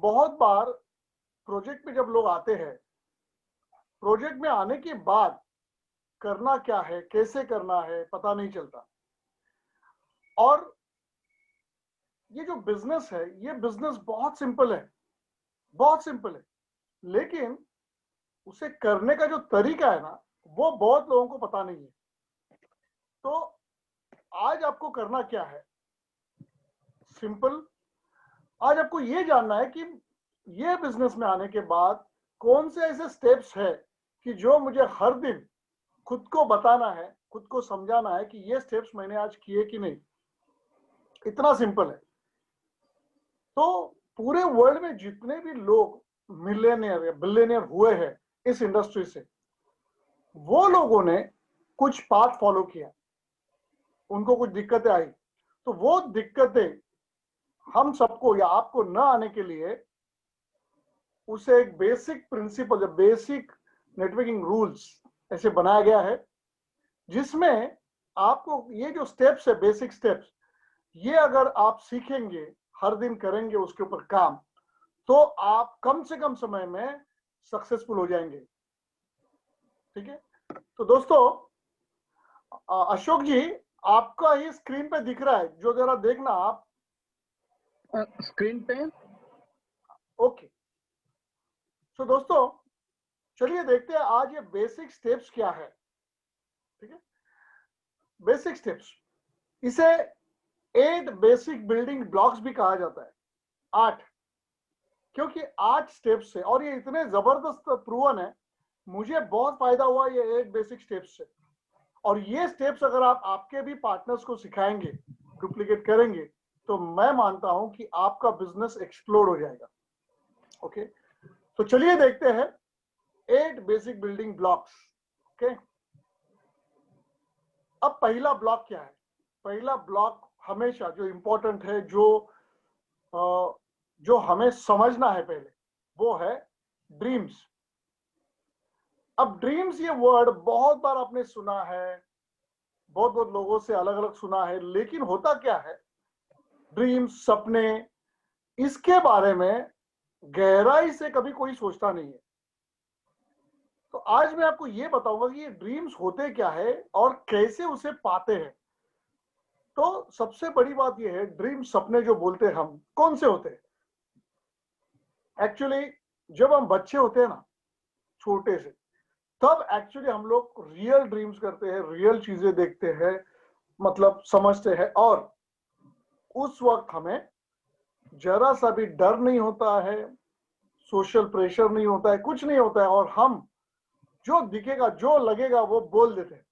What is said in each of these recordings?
बहुत बार प्रोजेक्ट में जब लोग आते हैं, प्रोजेक्ट में आने के बाद करना क्या है, कैसे करना है, पता नहीं चलता। और ये जो बिजनेस है, ये बिजनेस बहुत सिंपल है, बहुत सिंपल है, लेकिन उसे करने का जो तरीका है ना, वो बहुत लोगों को पता नहीं है। तो आज आपको करना क्या है, सिंपल। आज आपको ये जानना है कि ये बिजनेस में आने के बाद कौन से ऐसे स्टेप्स है कि जो मुझे हर दिन खुद को बताना है, खुद को समझाना है कि ये स्टेप्स मैंने आज किए कि नहीं। इतना सिंपल है। तो पूरे वर्ल्ड में जितने भी लोग मिलियनियर या बिलियनियर हुए हैं इस इंडस्ट्री से, वो लोगों ने कुछ पाथ फॉलो किया, उनको कुछ दिक्कतें आई, तो वो दिक्कतें हम सबको या आपको न आने के लिए उसे एक basic principle, basic networking rules ऐसे बनाया गया है, जिसमें आपको ये जो स्टेप्स है, बेसिक स्टेप्स, ये अगर आप सीखेंगे, हर दिन करेंगे उसके ऊपर काम, तो आप कम से कम समय में सक्सेसफुल हो जाएंगे। ठीक है। तो दोस्तों, अशोक जी, आपका ही स्क्रीन पे दिख रहा है, जो जरा देखना आप स्क्रीन पे। ओके। तो दोस्तों, चलिए देखते हैं आज ये बेसिक स्टेप्स क्या है। ठीक है, बेसिक स्टेप्स, इसे 8 बेसिक बिल्डिंग ब्लॉक्स भी कहा जाता है। 8, क्योंकि 8 स्टेप्स है और ये इतने जबरदस्त प्रूवन है। मुझे बहुत फायदा हुआ ये 8 बेसिक स्टेप्स से। और ये स्टेप्स अगर आप आपके भी पार्टनर्स को सिखाएंगे, डुप्लीकेट करेंगे, तो मैं मानता हूं कि आपका बिजनेस एक्सप्लोड हो जाएगा। ओके, तो चलिए देखते हैं 8 बेसिक बिल्डिंग ब्लॉक्स। ओके, अब पहला ब्लॉक क्या है? पहला ब्लॉक हमेशा जो इंपॉर्टेंट है, जो हमें समझना है पहले, वो है ड्रीम्स। अब ड्रीम्स ये वर्ड बहुत बार आपने सुना है, बहुत बहुत लोगों से अलग अलग सुना है, लेकिन होता क्या है, ड्रीम्स, सपने, इसके बारे में गहराई से कभी कोई सोचता नहीं है। तो आज मैं आपको ये बताऊंगा कि ये ड्रीम्स होते क्या है और कैसे उसे पाते हैं। तो सबसे बड़ी बात ये है, ड्रीम, सपने जो बोलते हैं हम, कौन से होते हैं? एक्चुअली जब हम बच्चे होते हैं ना, छोटे से, तब एक्चुअली हम लोग रियल ड्रीम्स करते हैं, रियल चीजें देखते हैं, मतलब समझते हैं। और उस वक्त हमें जरा सा भी डर नहीं होता है, सोशल प्रेशर नहीं होता है, कुछ नहीं होता है, और हम जो दिखेगा, जो लगेगा, वो बोल देते हैं।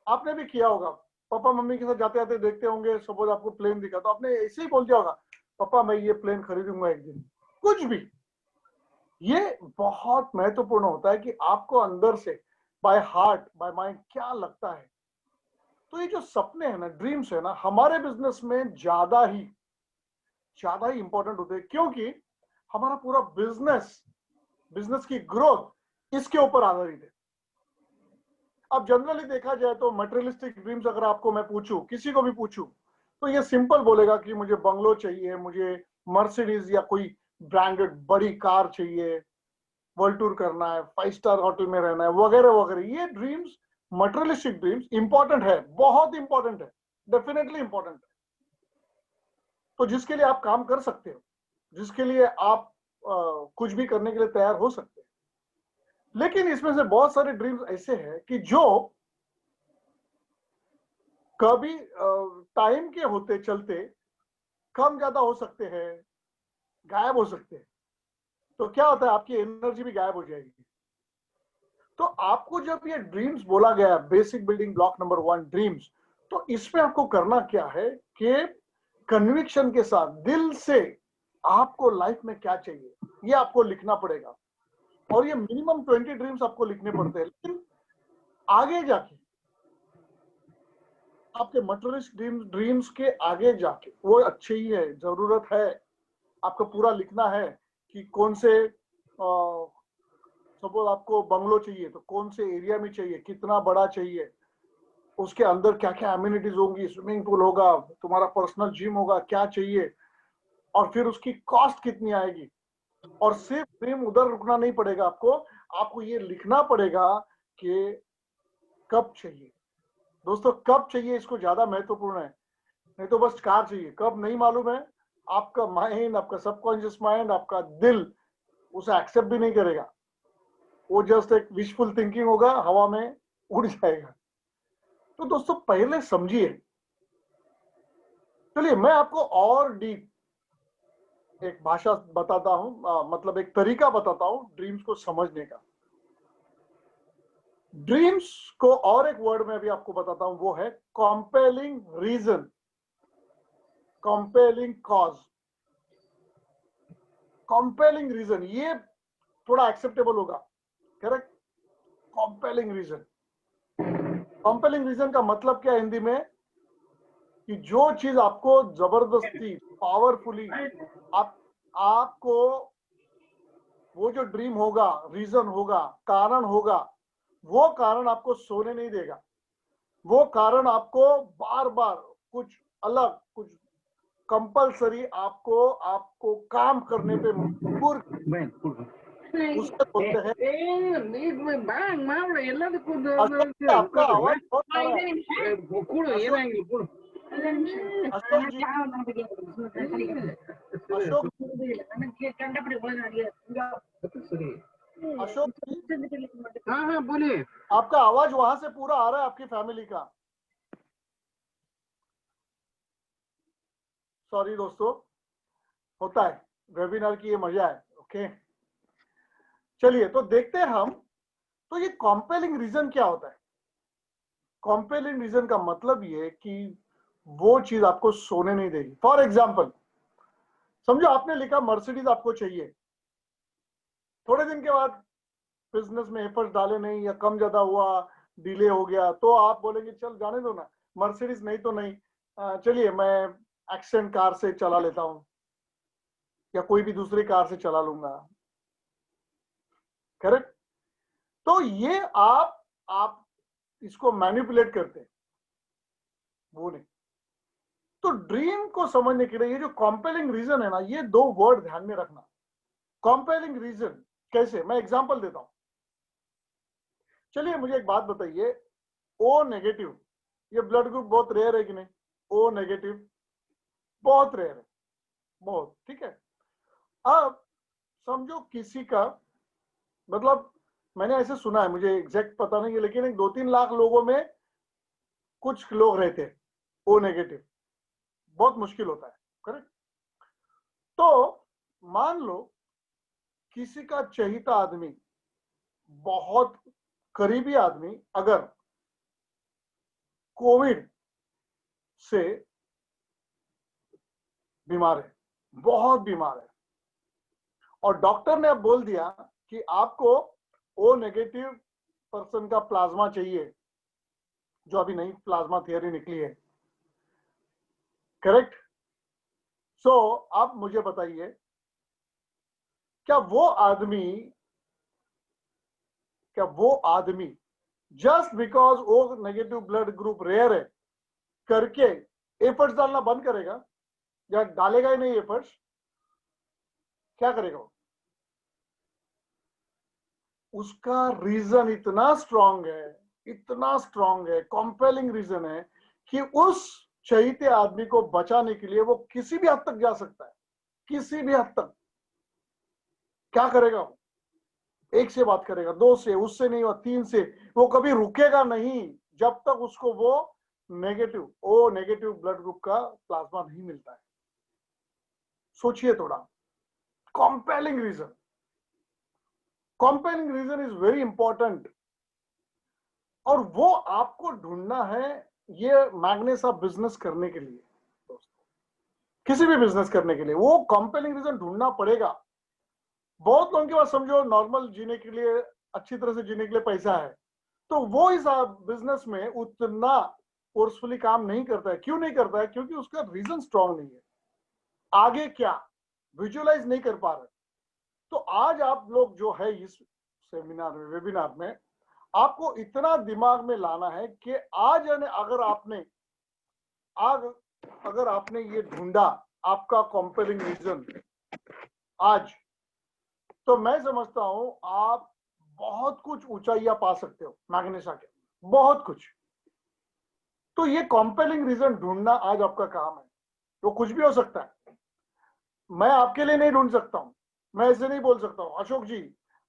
आपने भी किया होगा, पापा मम्मी के साथ जाते जाते देखते होंगे, सपोज आपको प्लेन दिखा तो आपने ऐसे ही बोल दिया होगा, पापा मैं ये प्लेन खरीदूंगा एक दिन। कुछ भी, ये बहुत महत्वपूर्ण होता है कि आपको अंदर से, बाय हार्ट, बाय माइंड, क्या लगता है। तो ये जो सपने हैं ना, ड्रीम्स है ना, हमारे बिजनेस में ज्यादा ही इंपॉर्टेंट होते हैं, क्योंकि हमारा पूरा बिजनेस की ग्रोथ इसके ऊपर आधारित है। अब जनरली देखा जाए तो मटेरियलिस्टिक ड्रीम्स अगर आपको मैं पूछूं, किसी को भी पूछूं, तो ये सिंपल बोलेगा कि मुझे बंगलो चाहिए, मुझे मर्सिडीज या कोई ब्रांडेड बड़ी कार चाहिए, वर्ल्ड टूर करना है, 5 स्टार होटल में रहना है, वगैरह वगैरह। ये ड्रीम्स, मटेरियलिस्टिक ड्रीम्स, इंपॉर्टेंट है, बहुत इंपॉर्टेंट है, डेफिनेटली इंपॉर्टेंट है। तो जिसके लिए आप काम कर सकते हो, जिसके लिए आप कुछ भी करने के लिए तैयार हो सकते हैं। लेकिन इसमें से बहुत सारे ड्रीम्स ऐसे हैं कि जो कभी टाइम के होते चलते कम ज्यादा हो सकते हैं, गायब हो सकते हैं। तो क्या होता है, आपकी एनर्जी भी गायब हो जाएगी। तो आपको जब ये ड्रीम्स बोला गया, basic building block number 1 dreams, तो इसमें आपको करना क्या है कि कन्विक्शन के साथ, दिल से, आपको लाइफ में क्या चाहिए, ये आपको लिखना पड़ेगा। और ये मिनिमम 20 ड्रीम्स आपको लिखने पड़ते हैं। लेकिन आगे जाके, आपके मटेरियलिस्टिक ड्रीम्स के आगे जाके, वो अच्छे ही है, जरूरत है, आपको पूरा लिखना है कि कौन से, सपोज आपको बंगलो चाहिए तो कौन से एरिया में चाहिए, कितना बड़ा चाहिए, उसके अंदर क्या क्या एम्यूनिटीज होंगी, स्विमिंग पूल होगा, तुम्हारा पर्सनल जिम होगा, क्या चाहिए। और फिर उसकी कॉस्ट कितनी आएगी। और सिर्फ ड्रीम उधर रुकना नहीं पड़ेगा, आपको ये लिखना पड़ेगा कि कब चाहिए। दोस्तों कब चाहिए इसको ज्यादा महत्वपूर्ण है, नहीं तो बस कार चाहिए, कब नहीं मालूम है। आपका माइंड, आपका सबकॉन्शियस माइंड, आपका दिल उसे एक्सेप्ट भी नहीं करेगा, वो जस्ट एक विशफुल थिंकिंग होगा, हवा में उड़ जाएगा। तो दोस्तों पहले समझिए। चलिए मैं आपको और डीप एक भाषा बताता हूं, मतलब एक तरीका बताता हूं ड्रीम्स को समझने का। ड्रीम्स को और एक वर्ड में अभी आपको बताता हूं, वो है compelling reason, compelling cause. Compelling reason ये थोड़ा एक्सेप्टेबल होगा, correct. Compelling reason, compelling reason का मतलब क्या है हिंदी में, कि जो चीज आपको जबरदस्ती पावरफुली आपको वो जो ड्रीम होगा, रीजन होगा, कारण होगा, वो कारण आपको सोने नहीं देगा। वो कारण आपको बार बार कुछ अलग, कुछ कंपलसरी आपको काम करने पे मजबूर, उससे बोलते हैं। अशोक आपका आवाज बहुत आ रहा है। अशोक, अशोक जी, अशोक, अशोक जी, हाँ हाँ बोलिए। आपका आवाज वहां से पूरा आ रहा है आपकी फैमिली का। सॉरी दोस्तों, होता है, वेबिनार की ये मजा है। ओके चलिए तो देखते हैं हम, तो ये कॉम्पेलिंग रीजन क्या होता है। कॉम्पेलिंग रीजन का मतलब ये कि वो चीज आपको सोने नहीं देगी। फॉर एग्जाम्पल समझो आपने लिखा मर्सिडीज आपको चाहिए, थोड़े दिन के बाद बिजनेस में एफर्ट डाले नहीं या कम ज्यादा हुआ, डिले हो गया, तो आप बोलेंगे चल जाने दो ना, मर्सिडीज नहीं तो नहीं, चलिए मैं एक्सेंट कार से चला लेता हूं या कोई भी दूसरी कार से चला लूंगा, करेक्ट। तो ये आप इसको मैनिपुलेट करते हैं, वो नहीं। तो ड्रीम को समझने के लिए ये जो कॉम्पेलिंग रीजन है ना, ये दो वर्ड ध्यान में रखना। कॉम्पेलिंग रीजन कैसे, मैं एग्जांपल देता हूं। चलिए मुझे एक बात बताइए, ओ नेगेटिव, ये ब्लड ग्रुप बहुत रेयर है कि नहीं? ओ नेगेटिव बहुत रेयर है, बहुत, ठीक है। अब समझो किसी का, मतलब मैंने ऐसे सुना है, मुझे एग्जैक्ट पता नहीं है, लेकिन एक 2-3 लाख लोगों में कुछ लोग रहते हैं ओ नेगेटिव, बहुत मुश्किल होता है, करेक्ट। तो मान लो किसी का चहीता आदमी, बहुत करीबी आदमी अगर कोविड से बीमार है, बहुत बीमार है, और डॉक्टर ने अब बोल दिया कि आपको ओ नेगेटिव पर्सन का प्लाज्मा चाहिए, जो अभी नई प्लाज्मा थियरी निकली है, करेक्ट। सो आप मुझे बताइए, क्या वो आदमी just because O negative blood group rare है करके एफर्ट्स डालना बंद करेगा, या डालेगा ही नहीं एफर्ट्स? क्या करेगा वो? उसका रीजन इतना स्ट्रांग है, इतना स्ट्रांग है, कॉम्पेलिंग रीजन है कि उस चहीते आदमी को बचाने के लिए वो किसी भी हद तक जा सकता है, किसी भी हद तक। क्या करेगा वो? 1 से बात करेगा, 2 से, उससे नहीं हुआ 3 से, वो कभी रुकेगा नहीं जब तक उसको वो negative, O negative blood group का प्लाज्मा नहीं मिलता है। सोचिए थोड़ा, compelling reason, compelling reason is very important, और वो आपको ढूंढना है ये मैग्नेस ऑफ बिजनेस करने के लिए। दोस्तों किसी भी बिजनेस करने के लिए वो कॉम्पेलिंग रीजन ढूंढना पड़ेगा। बहुत लोगों के पास समझो नॉर्मल जीने के लिए, अच्छी तरह से जीने के लिए पैसा है, तो वो इस बिजनेस में उतना फोर्सफुली काम नहीं करता है। क्यों नहीं करता है? क्योंकि उसका रीजन स्ट्रांग नहीं है, आगे क्या विजुअलाइज नहीं कर पा रहे। तो आज आप लोग जो है इस सेमिनार में, वेबिनार में, आपको इतना दिमाग में लाना है कि आज अगर आपने ये ढूंढा, आपका कॉम्पेलिंग रीजन आज, तो मैं समझता हूं आप बहुत कुछ ऊंचाइयां पा सकते हो मैग्नेसा के, बहुत कुछ। तो ये कॉम्पेलिंग रीजन ढूंढना आज आपका काम है। तो कुछ भी हो सकता है, मैं आपके लिए नहीं ढूंढ सकता हूं, मैं ऐसे नहीं बोल सकता हूं अशोक जी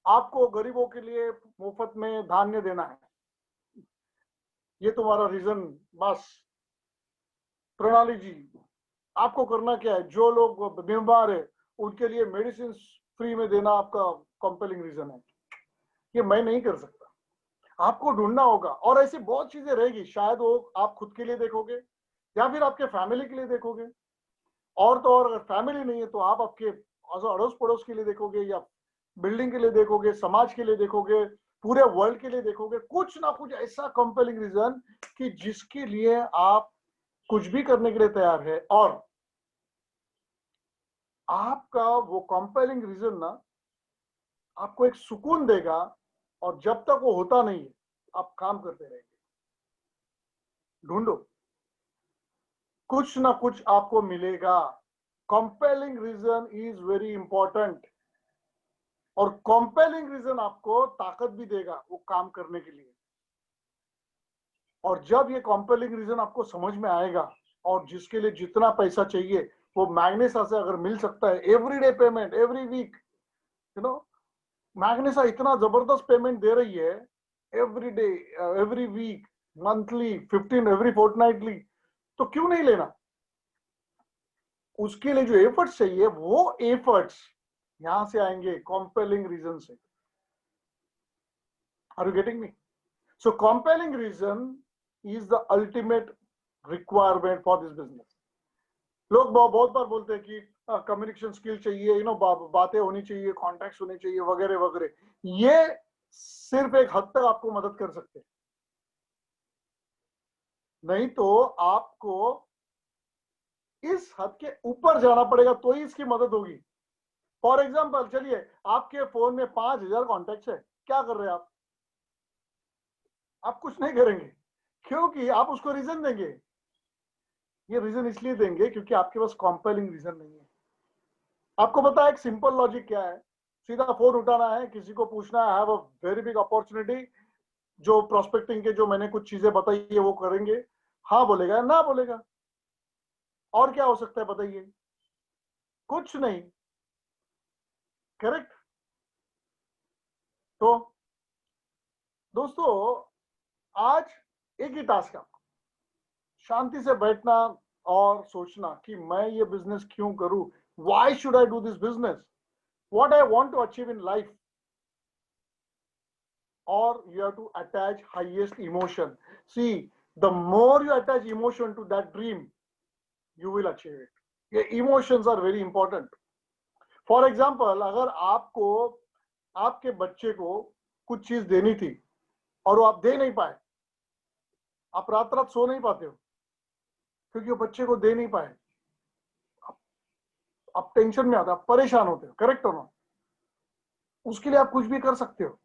आपको गरीबों के लिए मुफ्त में धान्य देना है, ये तुम्हारा रीजन बस। प्रणाली जी आपको करना क्या है, जो लोग बीमार है उनके लिए मेडिसिन फ्री में देना आपका कॉम्पेलिंग रीजन है। ये मैं नहीं कर सकता, आपको ढूंढना होगा। और ऐसी बहुत चीजें रहेगी, शायद वो आप खुद के लिए देखोगे या फिर आपके फैमिली के लिए देखोगे, और तो और अगर फैमिली नहीं है तो आप आपके अड़ोस पड़ोस के लिए देखोगे, या बिल्डिंग के लिए देखोगे, समाज के लिए देखोगे, पूरे वर्ल्ड के लिए देखोगे। कुछ ना कुछ ऐसा कंपेलिंग रीजन कि जिसके लिए आप कुछ भी करने के लिए तैयार है। और आपका वो कंपेलिंग रीजन ना आपको एक सुकून देगा, और जब तक वो होता नहीं है आप काम करते रहेंगे। ढूंढो, कुछ ना कुछ आपको मिलेगा। Compelling reason is very important, और कंपेलिंग रीजन आपको ताकत भी देगा वो काम करने के लिए। और जब ये कंपेलिंग रीजन आपको समझ में आएगा, और जिसके लिए जितना पैसा चाहिए वो मैग्नेसा से अगर मिल सकता है, everyday payment every week, you know, मैग्नेसा इतना जबरदस्त पेमेंट दे रही है, every day, every week, monthly, 15 every fortnightly, तो क्यों नहीं लेना। उसके लिए जो एफर्ट्स चाहिए वो एफर्ट्स यहां से आएंगे, कंपेलिंग रीजन से। Are you getting me? So compelling reason is the ultimate requirement for this business. लोग बहुत बार बोलते हैं कि कम्युनिकेशन स्किल चाहिए, यू नो, बातें होनी चाहिए, कॉन्टैक्ट्स होने चाहिए, वगैरह वगैरह। ये सिर्फ एक हद तक आपको मदद कर सकते हैं, नहीं तो आपको इस हद के ऊपर जाना पड़ेगा तो ही इसकी मदद होगी। फॉर एग्जाम्पल, चलिए आपके फोन में 5,000 कॉन्टैक्ट्स है, क्या कर रहे हैं आप कुछ नहीं करेंगे, क्योंकि आप उसको रीजन देंगे। ये रीजन इसलिए देंगे क्योंकि आपके पास कंपेलिंग रीजन नहीं है। आपको पता है एक सिंपल लॉजिक क्या है, सीधा फोन उठाना है, किसी को पूछना है, I have a very big opportunity, जो प्रोस्पेक्टिंग के जो मैंने कुछ चीजें बताई है वो करेंगे, हाँ बोलेगा ना बोलेगा, और क्या हो सकता है बताइए, कुछ नहीं। करेक्ट। तो दोस्तों आज एक ही टास्क है, शांति से बैठना और सोचना कि मैं ये बिजनेस क्यों करूं, why should I do this business, what I want to achieve in life, or you have to attach highest emotion. See, the more you attach emotion to that dream, you will achieve it. ये emotions are very important. For example, अगर आपको आपके बच्चे को कुछ चीज देनी थी और वो आप दे नहीं पाए, आप रात रात सो नहीं पाते हो क्योंकि वो बच्चे को दे नहीं पाए, आप टेंशन में आते हो, आप परेशान होते हो, करेक्ट हो ना? उसके लिए आप कुछ भी कर सकते हो।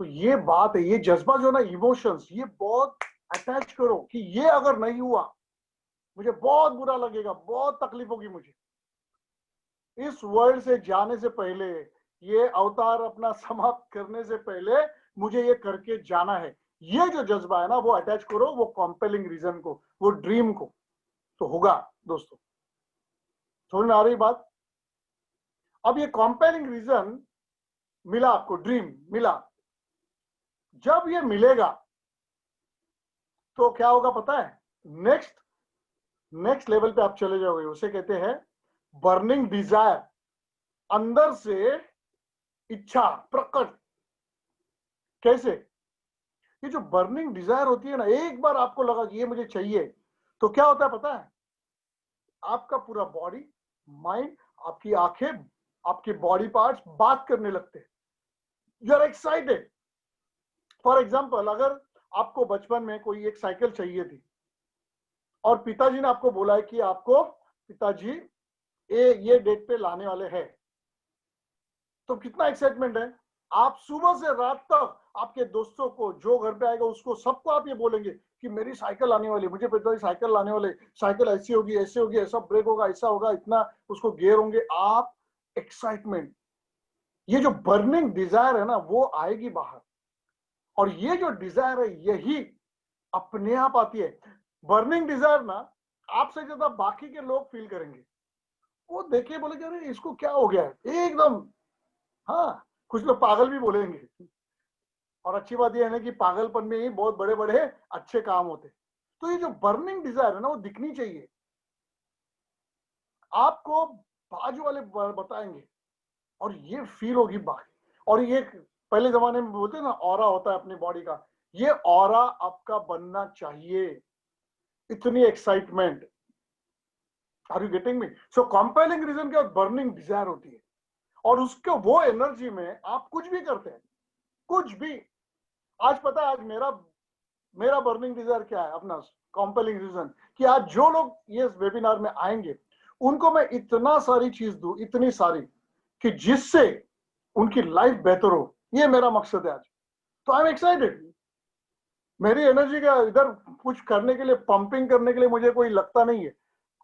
तो ये बात है, ये जज्बा जो ना, इमोशंस, ये बहुत अटैच करो कि ये अगर नहीं हुआ मुझे बहुत बुरा लगेगा, बहुत तकलीफ होगी मुझे। इस वर्ल्ड से जाने से पहले, ये अवतार अपना समाप्त करने से पहले मुझे ये करके जाना है। ये जो जज्बा है ना, वो अटैच करो वो कंपेलिंग रीजन को, वो ड्रीम को, तो होगा दोस्तों। समझ में आ रही बात? अब ये कंपेलिंग रीजन मिला आपको, ड्रीम मिला, जब ये मिलेगा तो क्या होगा पता है? नेक्स्ट लेवल पे आप चले जाओगे, उसे कहते हैं बर्निंग डिजायर, अंदर से इच्छा प्रकट। कैसे? ये जो बर्निंग डिजायर होती है ना, एक बार आपको लगा कि ये मुझे चाहिए, तो क्या होता है पता है? आपका पूरा बॉडी, माइंड, आपकी आंखें, आपके बॉडी पार्ट्स बात करने लगते हैं, you are excited. For example, अगर आपको बचपन में कोई एक साइकिल चाहिए थी और पिताजी ने आपको बोला है कि आपको पिताजी ये डेट पे लाने वाले हैं, तो कितना एक्साइटमेंट है। आप सुबह से रात तक आपके दोस्तों को, जो घर पे आएगा उसको, सबको आप ये बोलेंगे कि मेरी साइकिल आने वाली, मुझे पता है साइकिल लाने वाले, साइकिल ऐसी होगी, ऐसे होगी, ऐसा ब्रेक होगा, ऐसा होगा, इतना उसको गियर होंगे, आप एक्साइटमेंट, ये जो बर्निंग डिजायर है ना वो आएगी बाहर। और ये जो डिजायर है यही अपने आप आती है। बर्निंग डिजायर ना आपसे ज्यादा बाकी के लोग फील करेंगे, वो देखिए बोलेंगे अरे इसको क्या हो गया है एकदम। हाँ, कुछ लोग पागल भी बोलेंगे, और अच्छी बात यह है ना कि पागलपन में ही बहुत बड़े बड़े अच्छे काम होते। तो ये जो बर्निंग डिजायर है ना वो दिखनी चाहिए आपको, बाजू वाले बताएंगे और ये फील होगी बाकी। और ये पहले जमाने में बोलते हैं ना ऑरा होता है अपनी बॉडी का, ये ऑरा आपका बनना चाहिए, इतनी excitement. Are you getting me? So compelling reason क्या, बर्निंग डिजायर होती है, और उसके वो एनर्जी में आप कुछ भी करते हैं, कुछ भी। आज पता है आज मेरा बर्निंग डिजायर क्या है, अपना कंपेलिंग रीजन, कि आज जो लोग ये वेबिनार में आएंगे उनको मैं इतना सारी चीज दूं, इतनी सारी, कि जिससे उनकी लाइफ बेहतर हो। ये मेरा मकसद है आज। तो आई एम एक्साइटेड। मेरी एनर्जी का इधर कुछ करने के लिए, पंपिंग करने के लिए मुझे कोई लगता नहीं है,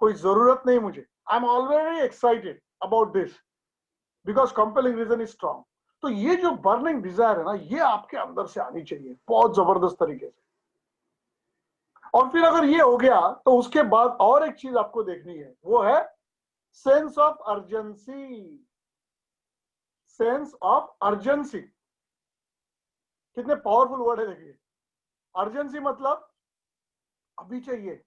कोई जरूरत नहीं मुझे। I am already excited about this because compelling reason is strong. तो ये जो बर्निंग डिजायर है ना ये आपके अंदर से आनी चाहिए बहुत जबरदस्त तरीके से। और फिर अगर ये हो गया तो उसके बाद और एक चीज आपको देखनी है, वो है sense of urgency. Sense of urgency कितने पावरफुल वर्ड है देखिए। अर्जेंसी मतलब अभी चाहिए,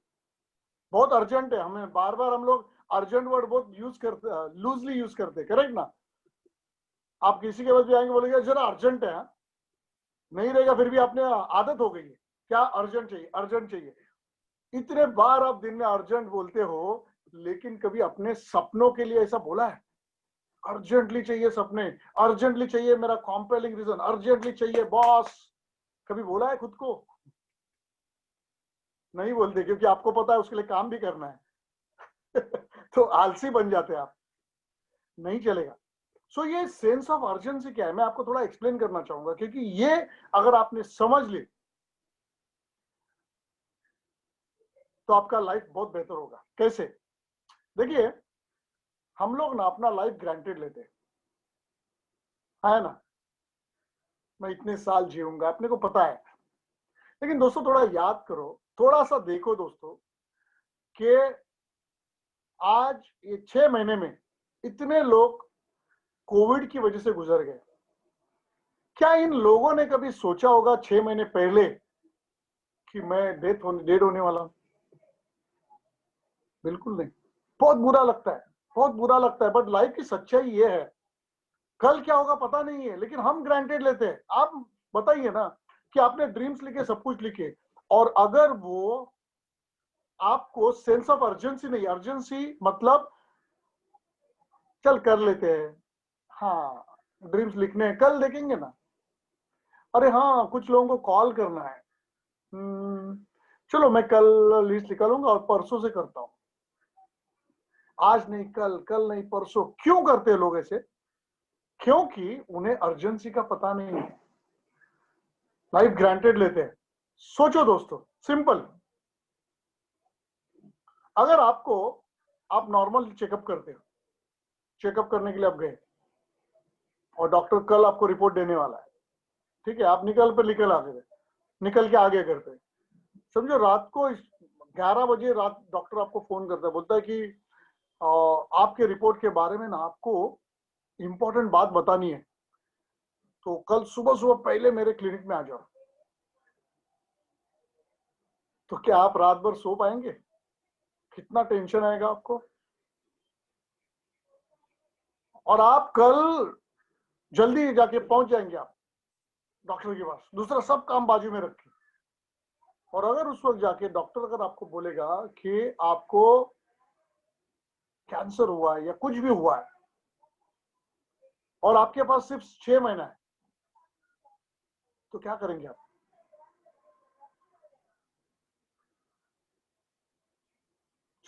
बहुत अर्जेंट है। हमें बार बार हम लोग अर्जेंट वर्ड बहुत यूज करते, लूजली यूज करते, करेक्ट ना? आप किसी के पास भी आएंगे बोलेंगे जरा अर्जेंट है, नहीं रहेगा फिर भी आपने आदत हो गई है, क्या अर्जेंट चाहिए, अर्जेंट चाहिए। इतने बार आप दिन में अर्जेंट बोलते हो, लेकिन कभी अपने सपनों के लिए ऐसा बोला है? अर्जेंटली चाहिए सपने, अर्जेंटली चाहिए मेरा कॉम्पेलिंग रीजन, अर्जेंटली चाहिए बॉस, कभी बोला है खुद को? नहीं बोलते, क्योंकि आपको पता है उसके लिए काम भी करना है। तो आलसी बन जाते आप, नहीं चलेगा। सो ये सेंस ऑफ अर्जेंसी क्या है, मैं आपको थोड़ा एक्सप्लेन करना चाहूंगा, क्योंकि ये अगर आपने समझ ली तो आपका लाइफ बहुत बेहतर होगा। कैसे? देखिए, हम लोग ना अपना लाइफ ग्रांटेड लेते हैं, है ना? मैं इतने साल जीऊंगा, अपने को पता है। लेकिन दोस्तों थोड़ा याद करो, थोड़ा सा देखो दोस्तों, कि आज ये 6 महीने में इतने लोग कोविड की वजह से गुजर गए। क्या इन लोगों ने कभी सोचा होगा 6 महीने पहले कि मैं डेड होने वाला हूं? बिल्कुल नहीं। बहुत बुरा लगता है, बहुत बुरा लगता है, बट लाइफ की सच्चाई ये है, कल क्या होगा पता नहीं है, लेकिन हम ग्रांटेड लेते हैं। आप बताइए ना कि आपने ड्रीम्स लिखे, सब कुछ लिखे, और अगर वो आपको सेंस ऑफ अर्जेंसी नहीं, अर्जेंसी मतलब चल कर लेते हैं, हाँ ड्रीम्स लिखने हैं, कल देखेंगे ना, अरे हाँ कुछ लोगों को कॉल करना है, चलो मैं कल लिस्ट निकालूंगा और परसों से करता हूं, आज नहीं कल, कल नहीं परसों। क्यों करते हैं लोग ऐसे? क्योंकि उन्हें अर्जेंसी का पता नहीं है, लाइफ ग्रांटेड लेते हैं। सोचो दोस्तों, सिंपल, अगर आपको, आप नॉर्मल चेकअप करते हो, चेकअप करने के लिए आप गए और डॉक्टर कल आपको रिपोर्ट देने वाला है, ठीक है, आप निकल आ गए, निकल के आगे करते, समझो रात को 11 बजे रात डॉक्टर आपको फोन करता है, बोलता है कि आपके रिपोर्ट के बारे में ना आपको इंपॉर्टेंट बात बतानी है, तो कल सुबह सुबह पहले मेरे क्लिनिक में आ जाओ। तो क्या आप रात भर सो पाएंगे? कितना टेंशन आएगा आपको। और आप कल जल्दी जाके पहुंच जाएंगे आप डॉक्टर के पास, दूसरा सब काम बाजू में रखें। और अगर उस वक्त जाके डॉक्टर अगर आपको बोलेगा कि आपको कैंसर हुआ है या कुछ भी हुआ है, और आपके पास सिर्फ 6 महीना है, तो क्या करेंगे आप?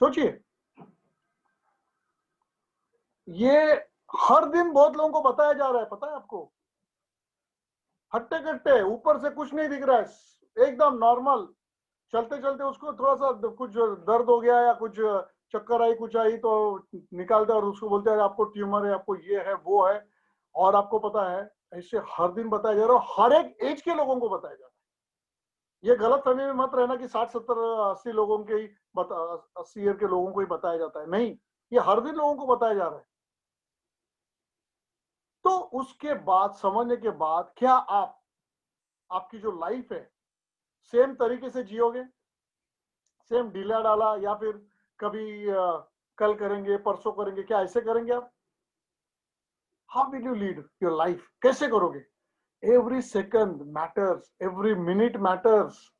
सोचिए। ये हर दिन बहुत लोगों को बताया जा रहा है, पता है आपको? हट्टे कट्टे, ऊपर से कुछ नहीं दिख रहा है, एकदम नॉर्मल, चलते चलते उसको थोड़ा सा कुछ दर्द हो गया या कुछ चक्कर आई कुछ आई तो निकालते और उसको बोलते हैं आपको ट्यूमर है, आपको ये है वो है। और आपको पता है ऐसे हर दिन बताया जा रहा है, हर एक एज के लोगों को बताया जा रहा है। ये गलत फहमी में मत रहना कि 60 70 80 लोगों के ही 80 ईयर के लोगों को ही बताया जाता है, नहीं, ये हर दिन लोगों को बताया जा रहा है। तो उसके बाद समझने के बाद क्या आप आपकी जो लाइफ है सेम तरीके से जियोगे, सेम ढीला डाला या फिर कभी कल करेंगे परसों करेंगे, क्या ऐसे करेंगे आप? How will you lead your life, कैसे करोगे? Every second matters, every minute matters,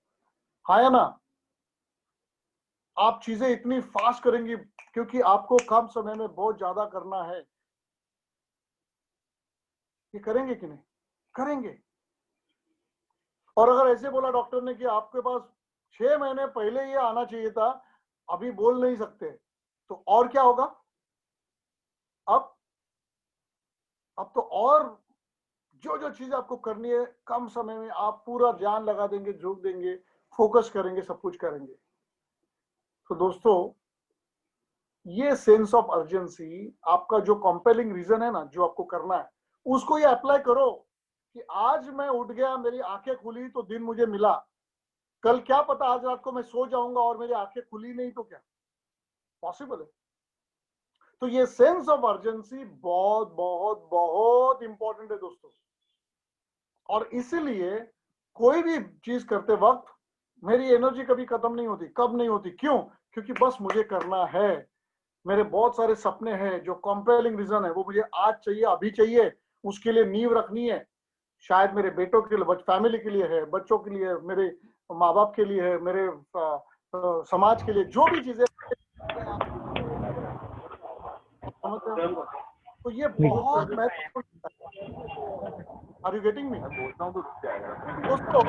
है ना? आप चीजें इतनी फास्ट करेंगी क्योंकि आपको कम समय में बहुत ज्यादा करना है। ये करेंगे कि नहीं? करेंगे। और अगर ऐसे बोला डॉक्टर ने कि आपके पास 6 महीने पहले ये आना चाहिए था, अभी बोल नहीं सकते, तो और क्या होगा? अब तो और जो जो चीज आपको करनी है कम समय में आप पूरा ध्यान लगा देंगे, झोंक देंगे, फोकस करेंगे, सब कुछ करेंगे। तो दोस्तों, ये सेंस ऑफ अर्जेंसी, आपका जो कंपेलिंग रीजन है ना, जो आपको करना है, उसको ये अप्लाई करो कि आज मैं उठ गया, मेरी आंखें खुली तो दिन मुझे मिला। कल क्या पता आज रात को मैं सो जाऊंगा और मेरी आंखें खुली नहीं तो क्या? पॉसिबल है। तो ये सेंस ऑफ अर्जेंसी बहुत बहुत बहुत इंपॉर्टेंट है दोस्तों। और इसीलिए कोई भी चीज करते वक्त मेरी एनर्जी कभी खत्म नहीं होती। कब नहीं होती? क्यों? क्योंकि बस मुझे करना है। मेरे बहुत सारे सपने हैं, जो कंपेलिंग रीजन है वो मुझे आज चाहिए, अभी चाहिए, उसके लिए नींव रखनी है। शायद मेरे बेटों के लिए, फैमिली के लिए है, बच्चों के लिए, मेरे माँ बाप के लिए है, मेरे समाज के लिए, जो भी चीजें समझते हो? तो ये बहुत महत्वपूर्ण। Are you getting me? दोस्तों,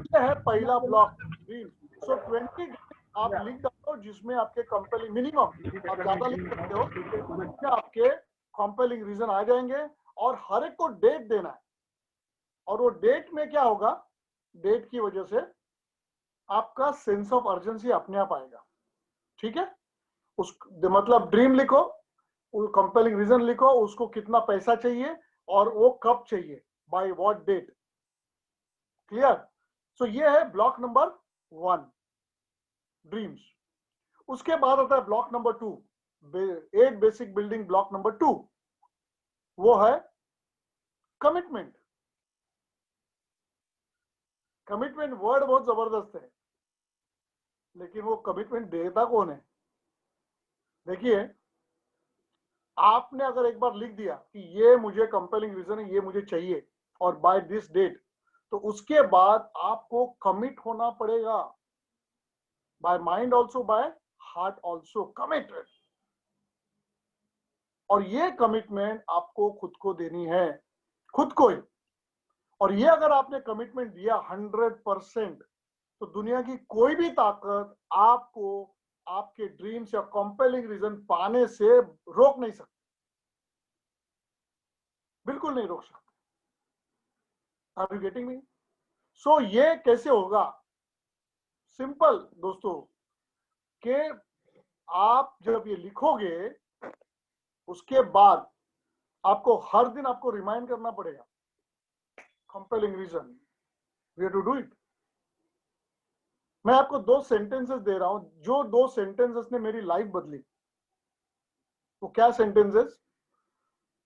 ये है पहला ब्लॉक, ड्रीम। सो 20 आप लिख डालो जिसमें आपके कंपेलिंग, मिनिमम आप ज्यादा लिख सकते हो, जिसमें आपके कंपेलिंग रीजन आ जाएंगे। और हर एक को डेट देना है। और वो डेट में क्या होगा, डेट की वजह से आपका सेंस ऑफ अर्जेंसी अपने आप आएगा। ठीक है? उस मतलब ड्रीम लिखो, कंपेलिंग रीजन लिखो, उसको कितना पैसा चाहिए और वो कब चाहिए, बाय व्हाट डेट। क्लियर? सो ये है ब्लॉक नंबर 1, ड्रीम्स। उसके बाद आता है block number 2, 8 basic building block number 2, वो है कमिटमेंट। कमिटमेंट वर्ड बहुत जबरदस्त है, लेकिन वो कमिटमेंट देता कौन है? देखिए, आपने अगर एक बार लिख दिया कि ये मुझे कंपेलिंग रीजन है, ये मुझे चाहिए और बाय दिस डेट, तो उसके बाद आपको कमिट होना पड़ेगा, by mind also, by heart also, committed. और ये कमिटमेंट आपको खुद को देनी है, खुद को ही। और ये अगर आपने कमिटमेंट दिया 100%, तो दुनिया की कोई भी ताकत आपको आपके ड्रीम्स या कंपेलिंग रीजन पाने से रोक नहीं सकती, बिल्कुल नहीं रोक सकती। Are you getting me? So ये कैसे होगा? सिंपल दोस्तों, कि आप जब ये लिखोगे, उसके बाद आपको हर दिन आपको रिमाइंड करना पड़ेगा, compelling reason, we have to do it. मैं आपको 2 सेंटेंसेस दे रहा हूं, जो 2 सेंटेंसेस ने मेरी लाइफ बदली। वो क्या sentences?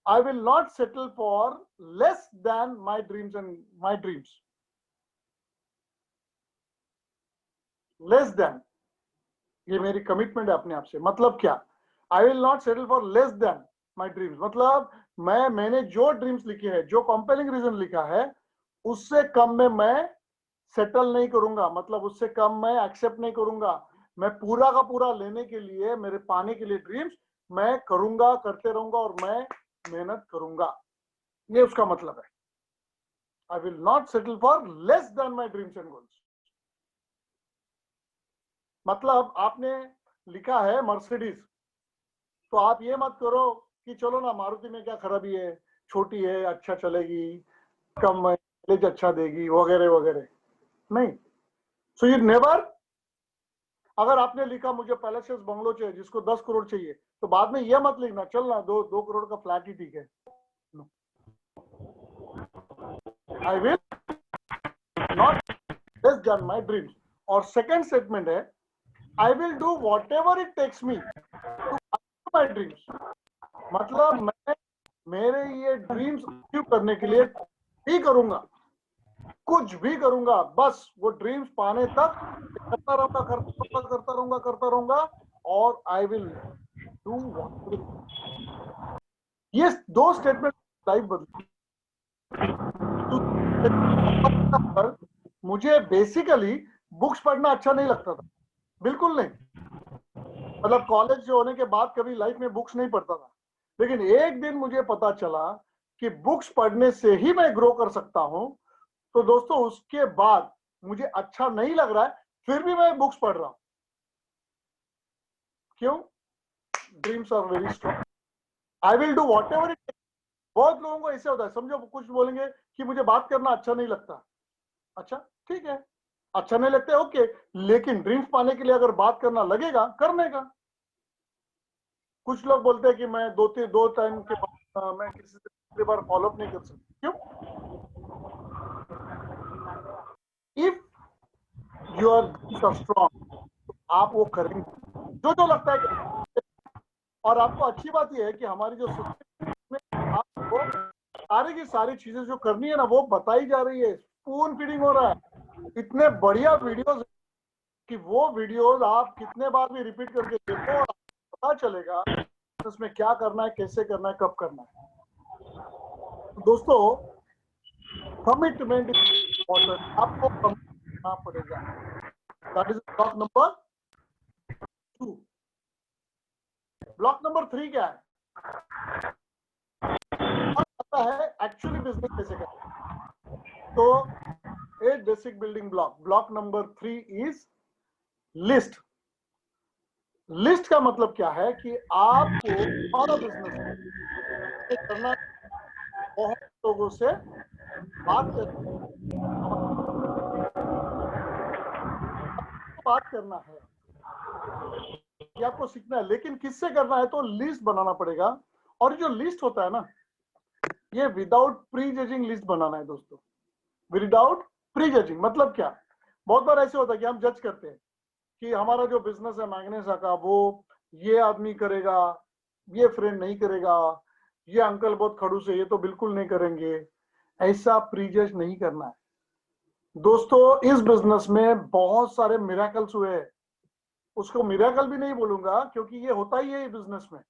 I will not settle for less than my dreams and my dreams. Less than, ये मेरी कमिटमेंट है अपने आप से। मतलब क्या? I will not settle for less than my dreams, मतलब मैंने जो ड्रीम्स लिखे हैं, जो कंपेलिंग रीजन लिखा है, उससे कम में मैं सेटल नहीं करूंगा, मतलब उससे कम मैं एक्सेप्ट नहीं करूंगा। मैं पूरा का पूरा लेने के लिए, मेरे पाने के लिए ड्रीम्स मैं करूंगा, करते रहूंगा और मैं मेहनत करूंगा। ये उसका मतलब है। I will not settle for less than my dreams and goals. मतलब आपने लिखा है मर्सिडीज, तो आप ये मत करो कि चलो ना, मारुति में क्या खराबी है, छोटी है, अच्छा चलेगी, कम माइलेज अच्छा देगी, वगैरह वगैरह। नहीं। सो यू नेवर अगर आपने लिखा मुझे पैलेसेस बंगलो चाहिए जिसको 10 करोड़ चाहिए, तो बाद में यह मत लिखना चलना 2 करोड़ का फ्लैट ही ठीक है। I will not less than my dreams. और सेकेंड स्टेटमेंट है I will do whatever it takes me to achieve my dreams. मतलब मैं मेरे ये ड्रीम्स अचीव करने के लिए भी करूंगा, कुछ भी करूंगा, बस वो ड्रीम्स पाने तक करता रहूंगा और आई विल डू। ये 2 स्टेटमेंट लाइफ बदली। मुझे बेसिकली बुक्स पढ़ना अच्छा नहीं लगता था, बिल्कुल नहीं। मतलब कॉलेज से होने के बाद कभी लाइफ में बुक्स नहीं पढ़ता था, लेकिन एक दिन मुझे पता चला कि बुक्स पढ़ने से ही मैं ग्रो कर सकता हूं। तो दोस्तों उसके बाद मुझे अच्छा नहीं लग रहा है, फिर भी मैं बुक्स पढ़ रहा हूं। क्यों? Dreams are very strong. I will do whatever it. बहुत लोगों को ऐसे होता है, समझो कुछ बोलेंगे कि मुझे बात करना अच्छा नहीं लगता। अच्छा ठीक है, अच्छा नहीं लगता है, ओके, लेकिन ड्रीम्स पाने के लिए अगर बात करना लगेगा, करने का। कुछ लोग बोलते हैं कि मैं दो टाइम के बाद मैं किसी से दूसरी बार फॉलोअप नहीं कर सकता। क्यों? If your dreams are strong, आप वो करेंगे जो जो लगता है कि। और आपको अच्छी बात यह है कि हमारी जो सोसाइटी में आपको सारी की सारी चीजें जो करनी है ना, वो बताई जा रही है, स्पून फीडिंग हो रहा है। इतने बढ़िया वीडियोस कि वो वीडियोस आप कितने बार भी रिपीट करके देखो और पता चलेगा उसमें क्या करना है, कैसे करना है, कब करना है। तो दोस्तों कमिटमेंट इज इम्पोर्टेंट, आपको कमिट करना पड़ेगा। That is block number 2। Block number 3 क्या है? आता है एक्चुअली बिजनेस कैसे करना। तो 8 basic building block. Block number 3 is list. List का मतलब क्या है कि आपको हमारा बिजनेस करना, बहुत लोगों से बात करना है, ये आपको सीखना है, लेकिन किससे करना है? तो लिस्ट बनाना पड़ेगा। और जो लिस्ट होता है ना, ये विदाउट प्री जजिंग लिस्ट बनाना है दोस्तों। विदाउट प्री जजिंग मतलब क्या? बहुत बार ऐसे होता है कि हम जज करते हैं कि हमारा जो बिजनेस है मैग्नेसा का, वो ये आदमी करेगा, ये फ्रेंड नहीं करेगा, ये अंकल बहुत खड़ूस है, ये तो बिल्कुल नहीं करेंगे। ऐसा प्रीजज नहीं करना है दोस्तों। इस बिजनेस में बहुत सारे मिरेकल्स हुए हैं। उसको मिरेकल भी नहीं बोलूंगा क्योंकि ये होता ही है बिजनेस में।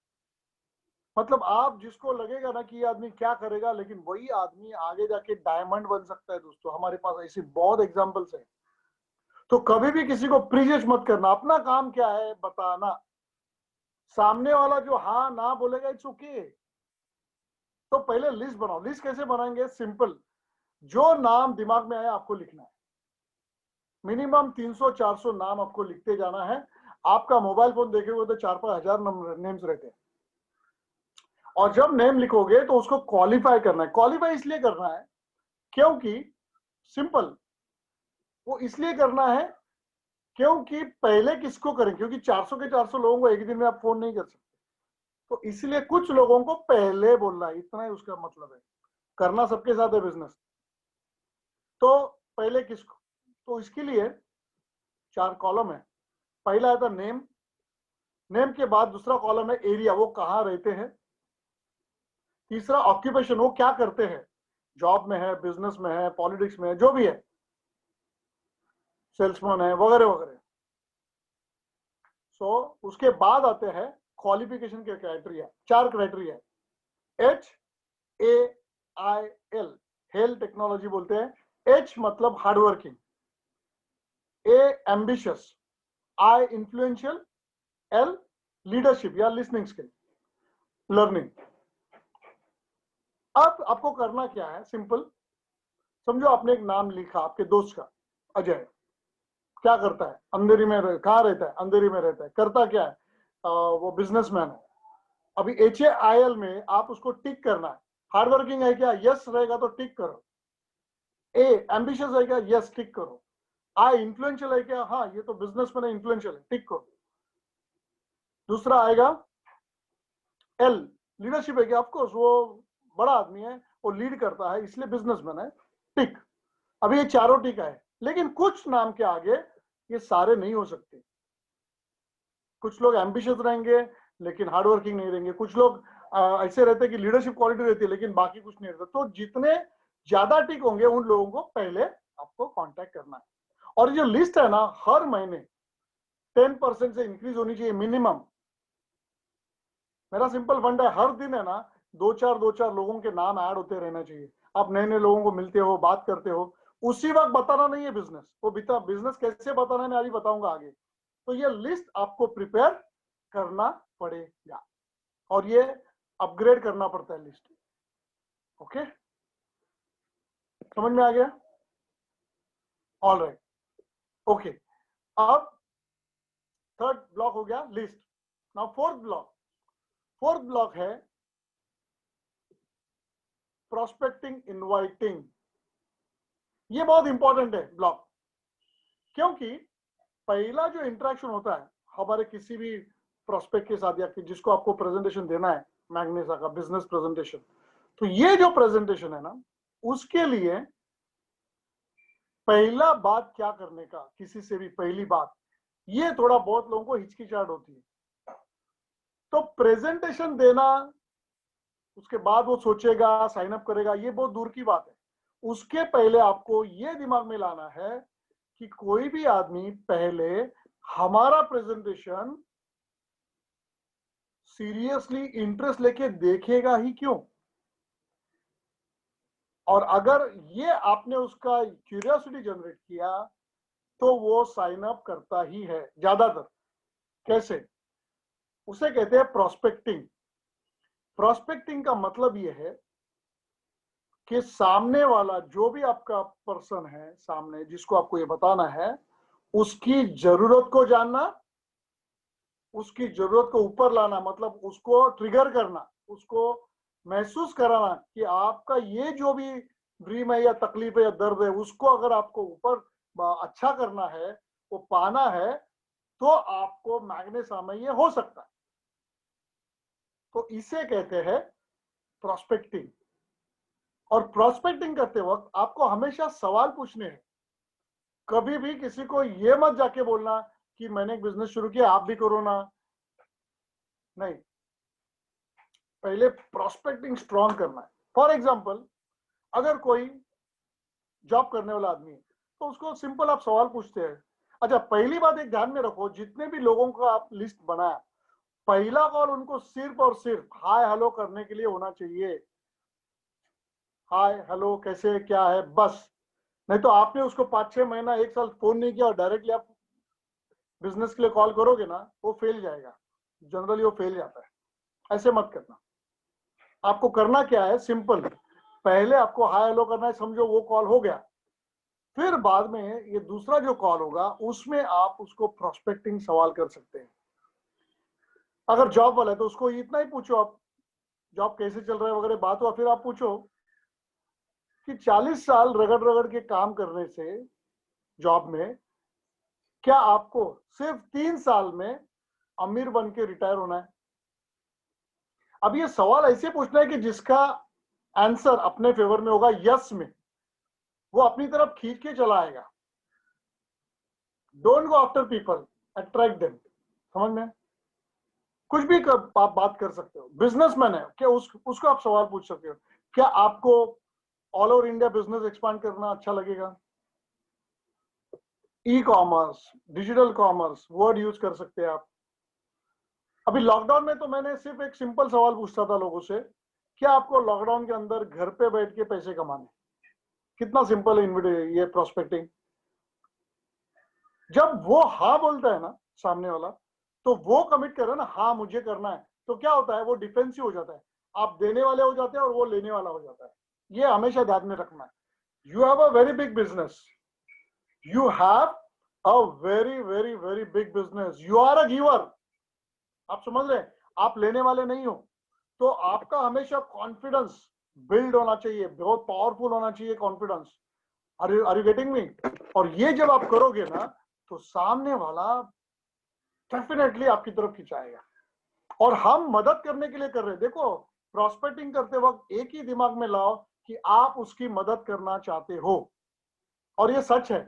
मतलब आप जिसको लगेगा ना कि ये आदमी क्या करेगा, लेकिन वही आदमी आगे जाके डायमंड बन सकता है दोस्तों। हमारे पास ऐसी बहुत एग्जांपल्स है। तो कभी भी किसी को प्रीजज मत करना। अपना काम क्या है बताना, सामने वाला जो हाँ ना बोलेगा इट्स ओके। तो पहले लिस्ट बनाओ। लिस्ट कैसे बनाएंगे? सिंपल, जो नाम दिमाग में आया आपको लिखना है। मिनिमम 300-400 नाम आपको लिखते जाना है। आपका मोबाइल फोन देखेंगे तो 4-5 हजार नेम्स रहते हैं। और जब नेम लिखोगे तो उसको क्वालिफाई करना है। क्वालिफाई इसलिए करना है क्योंकि सिंपल, वो इसलिए करना है क्योंकि पहले किसको करें, क्योंकि 400 के 400 लोगों को एक दिन में आप फोन नहीं कर सकते। तो इसलिए कुछ लोगों को पहले बोलना है, इतना ही उसका मतलब है। करना सबके साथ है बिजनेस, तो पहले किसको? तो इसके लिए 4 कॉलम है। पहला आता नेम। नेम के बाद दूसरा कॉलम है एरिया, वो कहाँ रहते हैं। तीसरा ऑक्यूपेशन, वो क्या करते हैं, जॉब में है, बिजनेस में है, पॉलिटिक्स में है, जो भी है, सेल्समैन है वगैरह वगैरह। सो उसके बाद आते हैं क्वालिफिकेशन के क्राइटेरिया। 4 क्राइटेरिया है। HAIL, हेल टेक्नोलॉजी बोलते हैं। H मतलब hardworking, A ambitious, I influential, L leadership या लिसनिंग स्किल, लर्निंग। अब आपको करना क्या है? सिंपल, समझो आपने एक नाम लिखा आपके दोस्त का, अजय। क्या करता है? अंधेरी में कहाँ रहता है? अंधेरी में रहता है। करता क्या है? वो बिजनेसमैन है। अभी HAIL में आप उसको टिक करना है। हार्डवर्किंग है क्या? यस रहेगा तो टिक करो। ए एम्बिशियस है क्या? यस टिक करो। आई इन्फ्लुएंशियल है क्या? हाँ, ये तो बिजनेसमैन है, इन्फ्लुएंशियल है, टिक करो। दूसरा आएगा एल, लीडरशिप है क्या? ऑफकोर्स वो बड़ा आदमी है, वो लीड करता है इसलिए बिजनेसमैन है, टिक। अभी ये चारों टिक है, लेकिन कुछ नाम के आगे ये सारे नहीं हो सकते। कुछ लोग एम्बिशियस रहेंगे लेकिन हार्ड वर्किंग नहीं रहेंगे, कुछ लोग ऐसे रहते हैं कि लीडरशिप क्वालिटी रहती है लेकिन बाकी कुछ नहीं रहता। तो जितने ज्यादा टिक होंगे उन लोगों को पहले आपको कांटेक्ट करना है। और जो लिस्ट है ना, हर महीने 10% से इंक्रीज होनी चाहिए मिनिमम। मेरा सिंपल फंड है, हर दिन है ना दो चार लोगों के नाम ऐड होते रहना चाहिए। आप नए नए लोगों को मिलते हो, बात करते हो, उसी वक्त बताना नहीं है बिजनेस, वो बिजनेस कैसे बताना है मैं अभी बताऊंगा आगे। तो ये लिस्ट आपको प्रिपेयर करना पड़ेगा और ये अपग्रेड करना पड़ता है लिस्ट। ओके, समझ में आ गया? All right, okay. अब थर्ड ब्लॉक हो गया लिस्ट। नाउ फोर्थ ब्लॉक है प्रोस्पेक्टिंग इनवाइटिंग। ये बहुत इंपॉर्टेंट है ब्लॉक, क्योंकि पहला जो इंटरेक्शन होता है हमारे किसी भी प्रोस्पेक्ट के साथ या जिसको आपको प्रेजेंटेशन देना है, मैग्नेसा का बिजनेस प्रेजेंटेशन, तो ये जो प्रेजेंटेशन है ना, उसके लिए पहला बात क्या करने का, किसी से भी पहली बात, ये थोड़ा बहुत लोगों को हिचकिचाहट होती है। तो प्रेजेंटेशन देना, उसके बाद वो सोचेगा, साइन अप करेगा, ये बहुत दूर की बात है। उसके पहले आपको ये दिमाग में लाना है कि कोई भी आदमी पहले हमारा प्रेजेंटेशन सीरियसली इंटरेस्ट लेके देखेगा ही क्यों। और अगर ये आपने उसका क्यूरियोसिटी जनरेट किया तो वो साइन अप करता ही है ज्यादातर। कैसे? उसे कहते हैं प्रोस्पेक्टिंग। प्रोस्पेक्टिंग का मतलब ये है कि सामने वाला जो भी आपका पर्सन है सामने, जिसको आपको ये बताना है, उसकी जरूरत को जानना, उसकी जरूरत को ऊपर लाना, मतलब उसको ट्रिगर करना, उसको महसूस कराना कि आपका ये जो भी ड्रीम है या तकलीफ है या दर्द है, उसको अगर आपको ऊपर अच्छा करना है, वो पाना है, तो आपको मैग्नेसा में ये हो सकता है। तो इसे कहते हैं प्रोस्पेक्टिंग। और प्रोस्पेक्टिंग करते वक्त आपको हमेशा सवाल पूछने हैं। कभी भी किसी को ये मत जाके बोलना कि मैंने एक बिजनेस शुरू किया, आप भी करो ना, नहीं। पहले प्रोस्पेक्टिंग स्ट्रॉन्ग करना है। फॉर एग्जाम्पल, अगर कोई जॉब करने वाला आदमी है तो उसको सिंपल आप सवाल पूछते हैं। अच्छा, पहली बात एक ध्यान में रखो, जितने भी लोगों का आप लिस्ट बनाया, पहला कॉल उनको सिर्फ और सिर्फ हाय हेलो करने के लिए होना चाहिए। हाय हेलो, कैसे, क्या है, बस। नहीं तो आपने उसको 5-6 महीना 1 साल फोन नहीं किया और डायरेक्टली आप बिजनेस के लिए कॉल करोगे ना, वो फेल जाएगा। जनरली वो फेल जाता है। ऐसे मत करना। आपको करना क्या है, सिंपल, पहले आपको हाय हेलो करना है, समझो वो कॉल हो गया। फिर बाद में ये दूसरा जो कॉल होगा उसमें आप उसको प्रोस्पेक्टिंग सवाल कर सकते हैं। अगर जॉब वाला है तो उसको इतना ही पूछो आप, जॉब कैसे चल रहा है वगैरह बात हुआ, फिर आप पूछो कि 40 साल रगड़ रगड़ के काम करने से जॉब में क्या आपको सिर्फ 3 साल में अमीर बन के रिटायर होना है? अब ये सवाल ऐसे पूछना है कि जिसका आंसर अपने फेवर में होगा, यस में, वो अपनी तरफ खींच के चला आएगा। Don't go after people, attract them. समझ में? कुछ भी आप बात कर सकते हो। बिजनेसमैन है क्या, उसको आप सवाल पूछ सकते हो, क्या आपको all over India business expand करना अच्छा लगेगा? E commerce, digital commerce word use कर सकते हैं आप। अभी लॉकडाउन में तो मैंने सिर्फ एक सिंपल सवाल पूछता था लोगों से, क्या आपको लॉकडाउन के अंदर घर पे बैठ के पैसे कमाने? कितना सिंपल है ये प्रोस्पेक्टिंग। जब वो हाँ बोलता है ना सामने वाला, तो वो कमिट कर रहा है ना, हाँ मुझे करना है, तो क्या होता है, वो डिफेंसिव हो जाता है। आप देने वाले हो जाते हैं और वो लेने वाला हो जाता है। ये हमेशा ध्यान में रखना है। You have a very big business, you have a very very very big business, you are a giver. आप समझ रहे हैं, आप लेने वाले नहीं हो। तो आपका हमेशा कॉन्फिडेंस बिल्ड होना चाहिए, बहुत पावरफुल होना चाहिए confidence. Are you getting me? और ये जब आप करोगे ना तो सामने वाला डेफिनेटली आपकी तरफ खिंचाएगा। और हम मदद करने के लिए कर रहे हैं। देखो, प्रॉस्पेक्टिंग करते वक्त एक ही दिमाग में लाओ कि आप उसकी मदद करना चाहते हो, और ये सच है।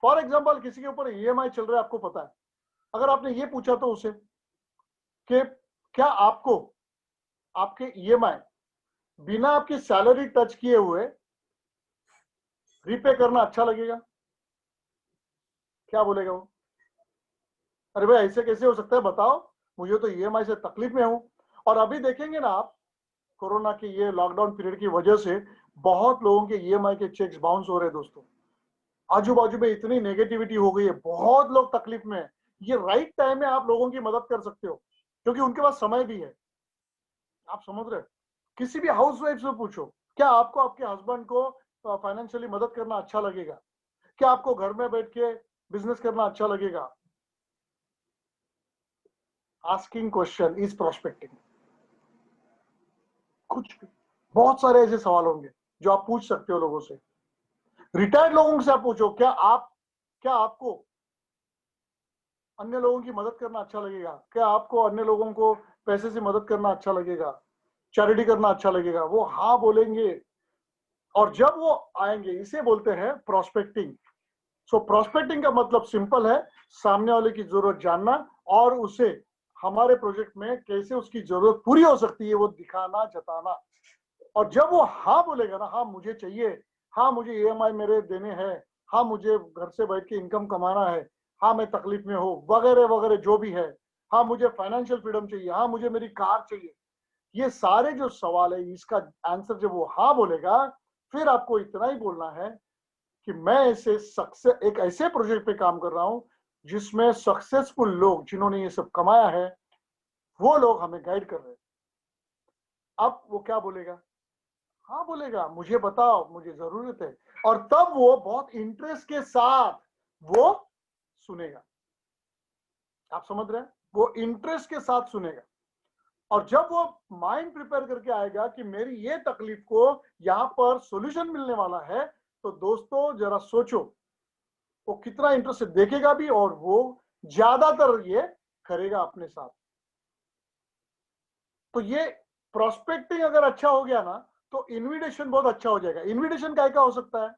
फॉर एग्जाम्पल, किसी के ऊपर ईएमआई चल रहा है, आपको पता है, अगर आपने ये पूछा तो उसे कि क्या आपको आपके ईएमआई बिना आपकी सैलरी टच किए हुए रीपे करना अच्छा लगेगा? क्या बोलेगा वो? अरे भाई ऐसे कैसे हो सकता है, बताओ, मुझे तो ईएमआई से तकलीफ में हूं। और अभी देखेंगे ना आप, कोरोना की ये लॉकडाउन पीरियड की वजह से बहुत लोगों के ईएमआई के चेक्स बाउंस हो रहे हैं दोस्तों। आजू बाजू में इतनी नेगेटिविटी हो गई है, बहुत लोग तकलीफ में है। ये राइट टाइम में आप लोगों की मदद कर सकते हो, क्योंकि उनके पास समय भी है। आप समझ रहे हो? किसी भी हाउस वाइफ से पूछो, क्या आपको आपके हस्बैंड को फाइनेंशियली मदद करना अच्छा लगेगा? क्या आपको घर में बैठ के बिजनेस करना अच्छा लगेगा? Asking question is prospecting. कुछ भी, बहुत सारे ऐसे सवाल होंगे जो आप पूछ सकते हो लोगों से। रिटायर्ड लोगों से आप पूछो, क्या आपको अन्य लोगों की मदद करना अच्छा लगेगा? क्या आपको अन्य लोगों को पैसे से मदद करना अच्छा लगेगा, चैरिटी करना अच्छा लगेगा? वो हाँ बोलेंगे। और जब वो आएंगे, इसे बोलते हैं प्रोस्पेक्टिंग। सो प्रोस्पेक्टिंग का मतलब सिंपल है, सामने वाले की जरूरत जानना और उसे हमारे प्रोजेक्ट में कैसे उसकी जरूरत पूरी हो सकती है वो दिखाना, जताना। और जब वो हाँ बोलेगा ना, हाँ मुझे चाहिए, हाँ मुझे ईएमआई मेरे देने हैं, हाँ मुझे घर से बैठ के इनकम कमाना है, हाँ मैं तकलीफ में हूँ, वगैरह वगैरह जो भी है, हाँ मुझे फाइनेंशियल फ्रीडम चाहिए, हाँ मुझे मेरी कार चाहिए, ये सारे जो सवाल है, इसका आंसर जब वो हाँ बोलेगा, फिर आपको इतना ही बोलना है कि मैं ऐसे सक्सेस एक ऐसे प्रोजेक्ट पे काम कर रहा हूं जिसमें सक्सेसफुल लोग जिन्होंने ये सब कमाया है, वो लोग हमें गाइड कर रहे हैं। अब वो क्या बोलेगा? हाँ बोलेगा, मुझे बताओ, मुझे जरूरत है। और तब वो बहुत इंटरेस्ट के साथ वो सुनेगा। आप समझ रहे हैं? वो इंटरेस्ट के साथ सुनेगा। और जब वो माइंड प्रिपेयर करके आएगा कि मेरी ये तकलीफ को यहाँ पर सॉल्यूशन मिलने वाला है, तो दोस्तों जरा सोचो, वो कितना इंटरेस्ट से देखेगा भी और वो ज्यादातर ये करेगा अपने साथ। तो ये प्रोस्पेक्टिंग अगर अच्छा हो गया ना, तो इनविटेशन बहुत अच्छा हो जाएगा। इनविटेशन क्या हो सकता है?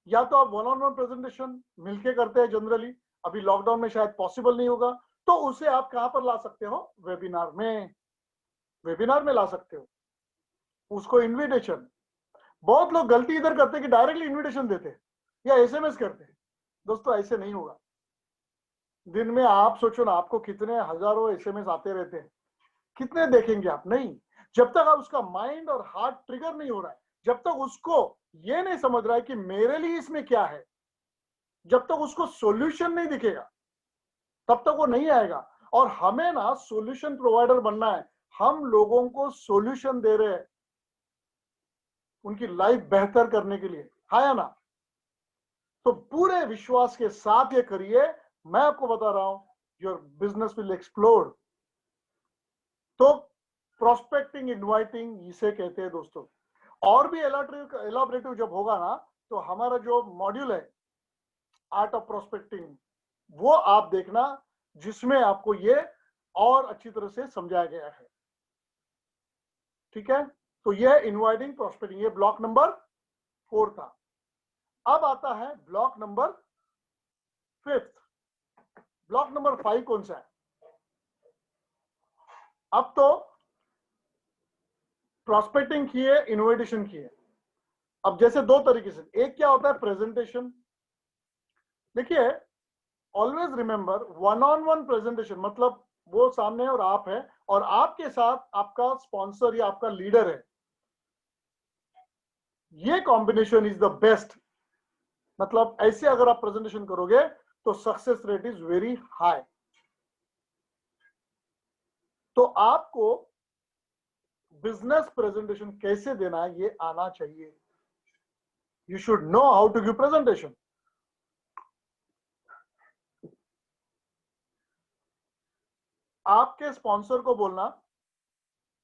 या तो आप वन ऑन वन प्रेजेंटेशन मिलके करते हैं जनरली, अभी लॉकडाउन में शायद पॉसिबल नहीं होगा, तो उसे आप कहां पर ला सकते हो? वेबिनार में। वेबिनार में ला सकते हो उसको इनविटेशन। बहुत लोग गलती इधर करते हैं कि डायरेक्टली इनविटेशन देते हैं या एसएमएस करते हैं। दोस्तों ऐसे नहीं होगा। दिन में आप सोचो ना, आपको कितने हजारों एसएमएस आते रहते हैं, कितने देखेंगे आप? नहीं। जब तक आप उसका माइंड और हार्ट ट्रिगर नहीं हो रहा है, जब तक उसको ये नहीं समझ रहा है कि मेरे लिए इसमें क्या है, जब तक उसको सॉल्यूशन नहीं दिखेगा, तब तक वो नहीं आएगा। और हमें ना सॉल्यूशन प्रोवाइडर बनना है। हम लोगों को सॉल्यूशन दे रहे हैं उनकी लाइफ बेहतर करने के लिए, है या ना? तो पूरे विश्वास के साथ ये करिए। मैं आपको बता रहा हूं, योर बिजनेस विल एक्सप्लोड। तो प्रोस्पेक्टिंग, इनवाइटिंग इसे कहते हैं दोस्तों। और भी एलाबरेटिव जब होगा ना, तो हमारा जो मॉड्यूल है आर्ट ऑफ प्रोस्पेक्टिंग, वो आप देखना, जिसमें आपको ये और अच्छी तरह से समझाया गया है। ठीक है? तो ये इनवाइटिंग प्रोस्पेक्टिंग, ये ब्लॉक नंबर 4 था। अब आता है ब्लॉक नंबर 5। ब्लॉक नंबर 5 कौन सा है? अब तो प्रोस्पेक्टिंग किए, इनविटेशन किए। अब जैसे दो तरीके से, एक क्या होता है प्रेजेंटेशन। देखिए, always remember, one on one presentation मतलब वो सामने और आप है, और आपके साथ आपका स्पॉन्सर या आपका लीडर है। ये कॉम्बिनेशन इज द बेस्ट। मतलब ऐसे अगर आप प्रेजेंटेशन करोगे तो success rate is very high. तो आपको बिजनेस प्रेजेंटेशन कैसे देना है ये आना चाहिए। You should know how to give presentation. आपके स्पॉन्सर को बोलना,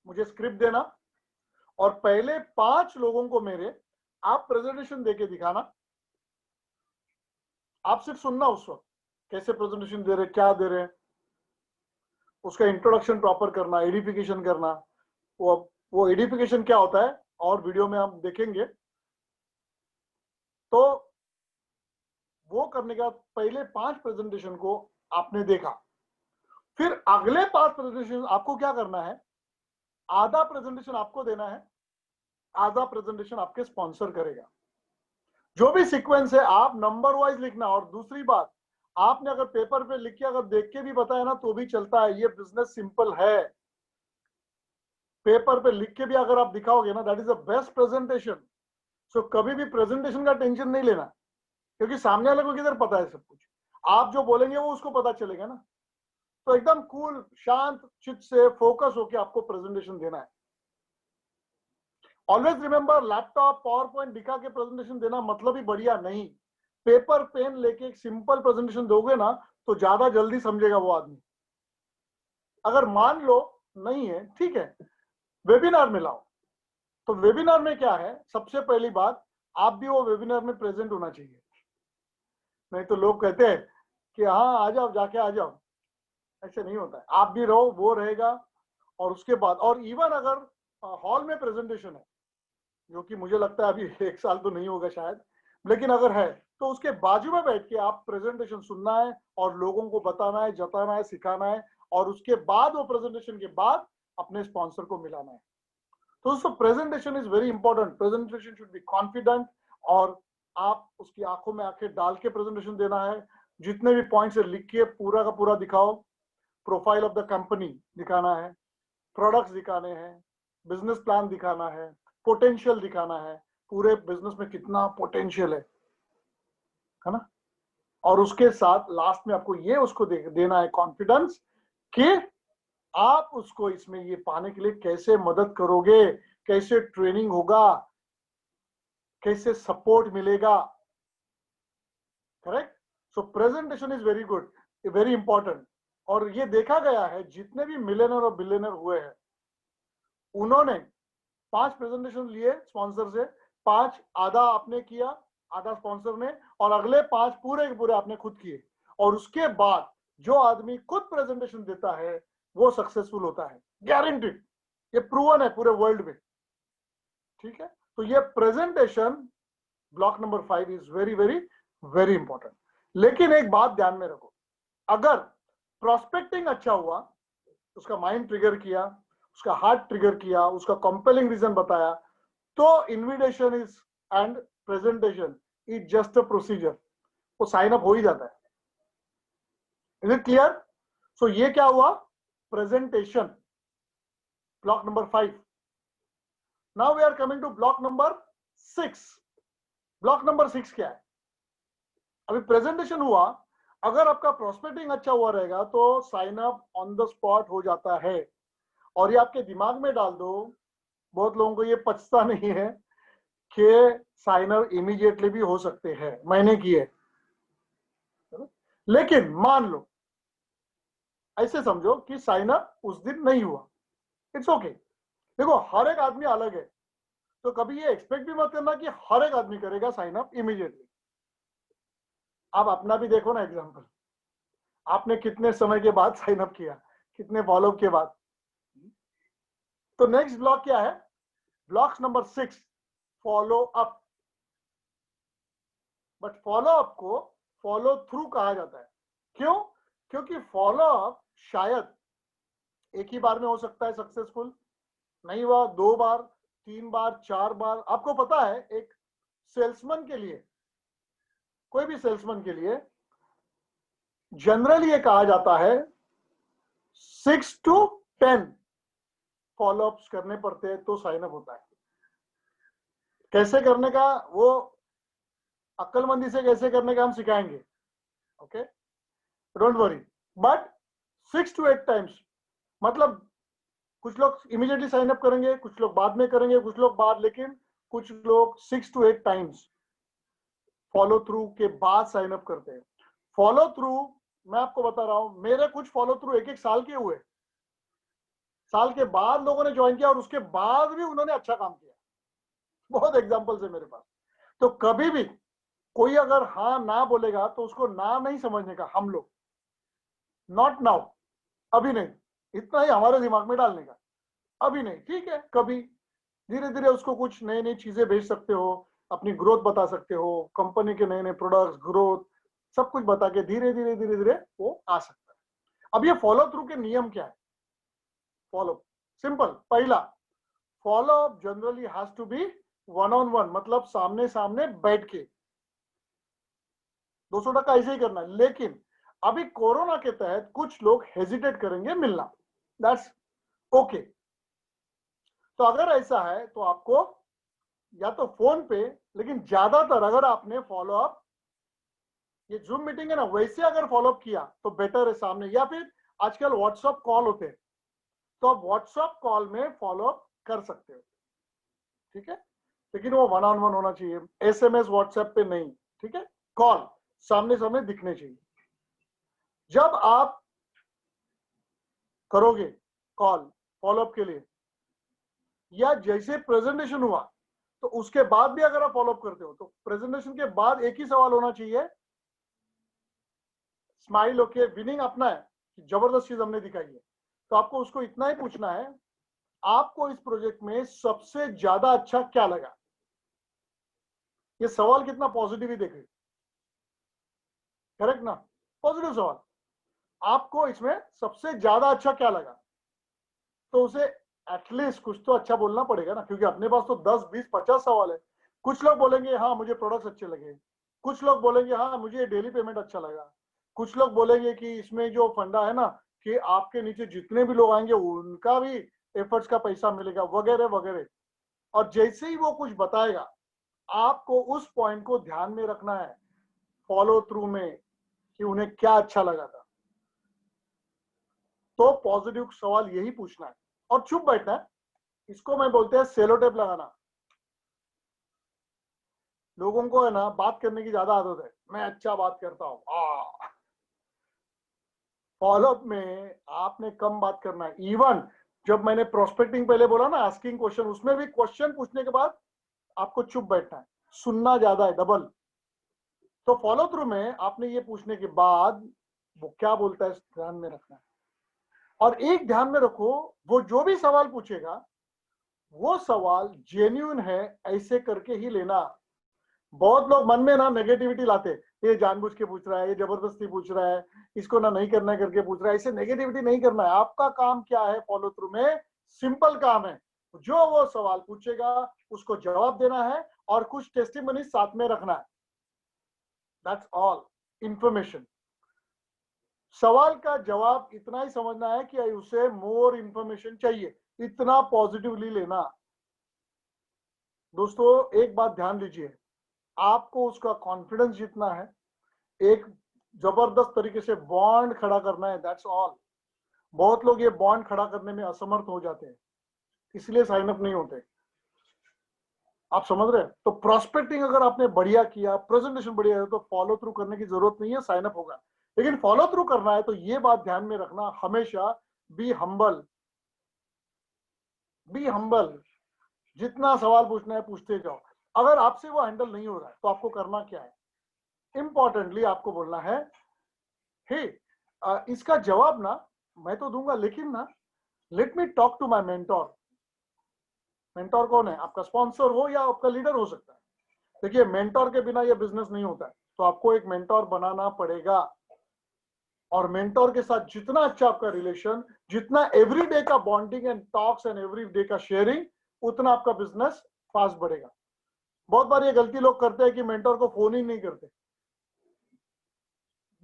मुझे स्क्रिप्ट देना, और पहले 5 लोगों को मेरे आप प्रेजेंटेशन देके दिखाना। आप सिर्फ सुनना उस वक्त, कैसे प्रेजेंटेशन दे रहे, क्या दे रहे हैं, उसका इंट्रोडक्शन प्रॉपर करना, एडिफिकेशन करना। वो एडिफिकेशन क्या होता है और वीडियो में हम देखेंगे। तो वो करने के बाद पहले 5 प्रेजेंटेशन को आपने देखा, फिर अगले 5 प्रेजेंटेशन आपको क्या करना है, आधा प्रेजेंटेशन आपको देना है, आधा प्रेजेंटेशन आपके स्पॉन्सर करेगा। जो भी सीक्वेंस है आप नंबर वाइज लिखना। और दूसरी बात, आपने अगर पेपर पे लिख के अगर देख के भी बताया ना तो भी चलता है, ये बिजनेस सिंपल है। पेपर पे लिख के भी अगर आप दिखाओगे ना, that is the best presentation. So कभी भी प्रेजेंटेशन का टेंशन नहीं लेना, क्योंकि सामने वाले को किधर पता है सब कुछ। आप जो बोलेंगे वो उसको पता चलेगा ना। तो एकदम कूल, शांत चित्त से फोकस होकर आपको प्रेजेंटेशन देना है। Always remember, laptop power point दिखा के प्रेजेंटेशन देना मतलब ही बढ़िया नहीं। पेपर पेन लेके एक सिंपल प्रेजेंटेशन दोगे ना तो ज्यादा जल्दी समझेगा वो आदमी। अगर मान लो नहीं है, ठीक है, वेबिनार में लाओ। तो वेबिनार में क्या है, सबसे पहली बात, आप भी वो वेबिनार में प्रेजेंट होना चाहिए। नहीं तो लोग कहते हैं कि हाँ आ जाओ, जाके आ जाओ, ऐसे नहीं होता है। आप भी रहो, वो रहेगा। और उसके बाद, और इवन अगर हॉल में प्रेजेंटेशन है, जो कि मुझे लगता है अभी 1 साल तो नहीं होगा शायद, लेकिन अगर है तो उसके बाजू में बैठ के आप प्रेजेंटेशन सुनना है और लोगों को बताना है, जताना है, सिखाना है। और उसके बाद वो प्रेजेंटेशन के बाद अपने स्पॉन्सर को मिलाना है। तो दोस्तों, presentation is very important. Presentation should be confident, और आप उसकी आंखों में आंखें डाल के प्रेजेंटेशन देना है। जितने भी पॉइंट्स है लिख के पूरा का पूरा दिखाओ। प्रोफाइल ऑफ द कंपनी दिखाना है, प्रोडक्ट्स दिखाने हैं, बिजनेस प्लान दिखाना है, पोटेंशियल दिखाना है, पूरे बिजनेस में कितना पोटेंशियल है ना। और उसके साथ लास्ट में आपको ये उसको देना है कॉन्फिडेंस कि आप उसको इसमें ये पाने के लिए कैसे मदद करोगे, कैसे ट्रेनिंग होगा, कैसे सपोर्ट मिलेगा। Correct. So presentation is very good, very important. और ये देखा गया है, जितने भी मिलियनर और बिलियनर हुए हैं, उन्होंने 5 प्रेजेंटेशन लिए स्पॉन्सर से, 5 आधा आपने किया, आधा स्पॉन्सर ने, और अगले 5 पूरे के पूरे आपने खुद किए। और उसके बाद जो आदमी खुद प्रेजेंटेशन देता है वो सक्सेसफुल होता है, गारंटीड। ये प्रूवन है पूरे वर्ल्ड में। ठीक है। तो ये presentation block number 5 is very very very important. लेकिन एक बात ध्यान में रखो, अगर प्रोस्पेक्टिंग अच्छा हुआ, उसका माइंड ट्रिगर किया, उसका हार्ट ट्रिगर किया, उसका कंपेलिंग रीजन बताया, तो invitation is and presentation is just a procedure, वो साइन अप हो ही जाता है। Is it clear? सो ये क्या हुआ, presentation, block number 5। Now we are coming to block number 6। Block number 6 क्या है? अभी प्रेजेंटेशन हुआ, अगर आपका प्रोस्पेक्टिंग अच्छा हुआ रहेगा तो sign up on the spot हो जाता है। और ये आपके दिमाग में डाल दो, बहुत लोगों को ये पचता नहीं है कि साइन अप इमीडिएटली भी हो सकते हैं, मैंने किए। लेकिन मान लो, ऐसे समझो कि साइन अप उस दिन नहीं हुआ, इट्स ओके। देखो, हर एक आदमी अलग है, तो कभी ये एक्सपेक्ट भी मत करना कि हर एक आदमी करेगा साइन अप इमीडिएटली। आप अपना भी देखो ना एग्जांपल, आपने कितने समय के बाद साइन अप किया, कितने फॉलोअप के बाद। तो नेक्स्ट ब्लॉक क्या है, block number 6, follow up. But follow up को फॉलो थ्रू कहा जाता है। क्यों? क्योंकि फॉलो अप शायद एक ही बार में हो सकता है सक्सेसफुल, नहीं हुआ 2 बार, 3 बार, 4 बार। आपको पता है, एक सेल्समैन के लिए, कोई भी सेल्समैन के लिए जनरली ये कहा जाता है 6 to 10 फॉलोअप्स करने पड़ते हैं तो साइन अप होता है। कैसे करने का, वो अक्लमंदी से कैसे करने का हम सिखाएंगे, okay, don't worry. But 6 to 8 times, मतलब कुछ लोग इमीडिएटली साइन अप करेंगे, कुछ लोग बाद में करेंगे, कुछ लोग बाद, लेकिन कुछ लोग 6 to 8 टाइम्स फॉलो थ्रू के बाद साइन अप करते हैं। फॉलो थ्रू, मैं आपको बता रहा हूं, मेरे कुछ फॉलो थ्रू 1-1 साल के हुए, साल के बाद लोगों ने ज्वाइन किया और उसके बाद भी उन्होंने अच्छा काम किया। बहुत एग्जांपल्स है मेरे पास। तो कभी भी कोई अगर हाँ ना बोलेगा तो उसको ना नहीं समझने का, हम लोग नॉट नाउ, अभी नहीं, इतना ही हमारे दिमाग में डालने का, अभी नहीं, ठीक है, कभी धीरे धीरे उसको कुछ नई नई चीजें भेज सकते हो, अपनी ग्रोथ बता सकते हो, कंपनी के नए नए प्रोडक्ट्स, ग्रोथ, सब कुछ बता के धीरे धीरे धीरे धीरे वो आ सकता है। अब ये फॉलो थ्रू के नियम क्या है? फॉलो सिंपल, पहला, follow up generally has to be one on one, मतलब सामने सामने बैठ के 200 ऐसे ही करना है। लेकिन अभी कोरोना के तहत कुछ लोग हेजिटेट करेंगे मिलना, दैट्स ओके। तो अगर ऐसा है तो आपको या तो फोन पे, लेकिन ज्यादातर अगर आपने फॉलो अप, ये जूम मीटिंग है ना, वैसे अगर फॉलो अप किया तो बेटर है सामने, या फिर आजकल व्हाट्सएप कॉल होते हैं तो आप व्हाट्सएप कॉल में फॉलो अप कर सकते हो, ठीक है, लेकिन वो वन ऑन वन होना चाहिए, एसएमएस व्हाट्सएप पे नहीं, ठीक है, कॉल सामने सामने दिखने चाहिए। जब आप करोगे कॉल फॉलो अप के लिए, या जैसे प्रेजेंटेशन हुआ तो उसके बाद भी अगर आप फॉलो अप करते हो तो प्रेजेंटेशन के बाद एक ही सवाल होना चाहिए, स्माइल ओके, विनिंग अपना है, जबरदस्त चीज हमने दिखाई है, तो आपको उसको इतना ही पूछना है, आपको इस प्रोजेक्ट में सबसे ज्यादा अच्छा क्या लगा? ये सवाल कितना पॉजिटिव ही देखे, करेक्ट ना, पॉजिटिव सवाल, आपको इसमें सबसे ज्यादा अच्छा क्या लगा, तो उसे एटलीस्ट कुछ तो अच्छा बोलना पड़ेगा ना, क्योंकि अपने पास तो 10 20 50 सवाल है। कुछ लोग बोलेंगे हाँ मुझे प्रोडक्ट्स अच्छे लगे, कुछ लोग बोलेंगे हाँ मुझे डेली पेमेंट अच्छा लगा, कुछ लोग बोलेंगे कि इसमें जो फंडा है ना कि आपके नीचे जितने भी लोग आएंगे उनका भी एफर्ट्स का पैसा मिलेगा, वगैरह वगैरह। और जैसे ही वो कुछ बताएगा आपको उस पॉइंट को ध्यान में रखना है फॉलो थ्रू में, कि उन्हें क्या अच्छा लगा था। तो पॉजिटिव सवाल यही पूछना है और चुप बैठना है, इसको मैं बोलते हैं सेलो टेप लगाना। लोगों को है ना बात करने की ज्यादा आदत है, मैं अच्छा बात करता हूँ, फॉलोअप में आपने कम बात करना है। इवन जब मैंने प्रोस्पेक्टिंग पहले बोला ना, आस्किंग क्वेश्चन, उसमें भी क्वेश्चन पूछने के बाद आपको चुप बैठना है, सुनना ज्यादा है, डबल। तो फॉलो थ्रू में आपने ये पूछने के बाद वो क्या बोलता है ध्यान में रखना है। और एक ध्यान में रखो, वो जो भी सवाल पूछेगा वो सवाल जेन्युइन है ऐसे करके ही लेना। बहुत लोग मन में ना नेगेटिविटी लाते, ये जानबूझ के पूछ रहा है, ये जबरदस्ती पूछ रहा है, इसको ना नहीं करना करके पूछ रहा है, ऐसे नेगेटिविटी नहीं करना है। आपका काम क्या है फॉलो थ्रू में? सिंपल काम है, जो वो सवाल पूछेगा उसको जवाब देना है और कुछ टेस्टिमनी साथ में रखना है, दैट्स ऑल इंफॉर्मेशन। सवाल का जवाब इतना ही समझना है कि उसे मोर इंफॉर्मेशन चाहिए, इतना पॉजिटिवली लेना। दोस्तों एक बात ध्यान दीजिए, आपको उसका कॉन्फिडेंस जीतना है, एक जबरदस्त तरीके से बॉन्ड खड़ा करना है, दैट्स ऑल। बहुत लोग ये बॉन्ड खड़ा करने में असमर्थ हो जाते हैं, इसलिए साइन अप नहीं होते, आप समझ रहे हैं? तो प्रोस्पेक्टिंग अगर आपने बढ़िया किया, प्रेजेंटेशन बढ़िया है, तो फॉलो थ्रू करने की जरूरत नहीं है, साइन अप होगा। लेकिन फॉलो थ्रू करना है तो ये बात ध्यान में रखना हमेशा, बी हम्बल, बी हम्बल, जितना सवाल पूछना है पूछते जाओ। अगर आपसे वो हैंडल नहीं हो रहा है तो आपको करना क्या है? इंपॉर्टेंटली आपको बोलना है, हे इसका जवाब ना मैं तो दूंगा, लेकिन ना let me talk to my mentor. Mentor कौन है? आपका स्पॉन्सर हो या आपका लीडर हो सकता है। देखिए मेंटोर के बिना ये बिजनेस नहीं होता है, तो आपको एक मेंटोर बनाना पड़ेगा। और मेंटोर के साथ जितना अच्छा आपका रिलेशन, जितना एवरीडे का bonding and talks and everyday का शेयरिंग, उतना आपका बिजनेस फास्ट बढ़ेगा। बहुत बार ये गलती लोग करते हैं कि मेंटोर को फोन ही नहीं करते,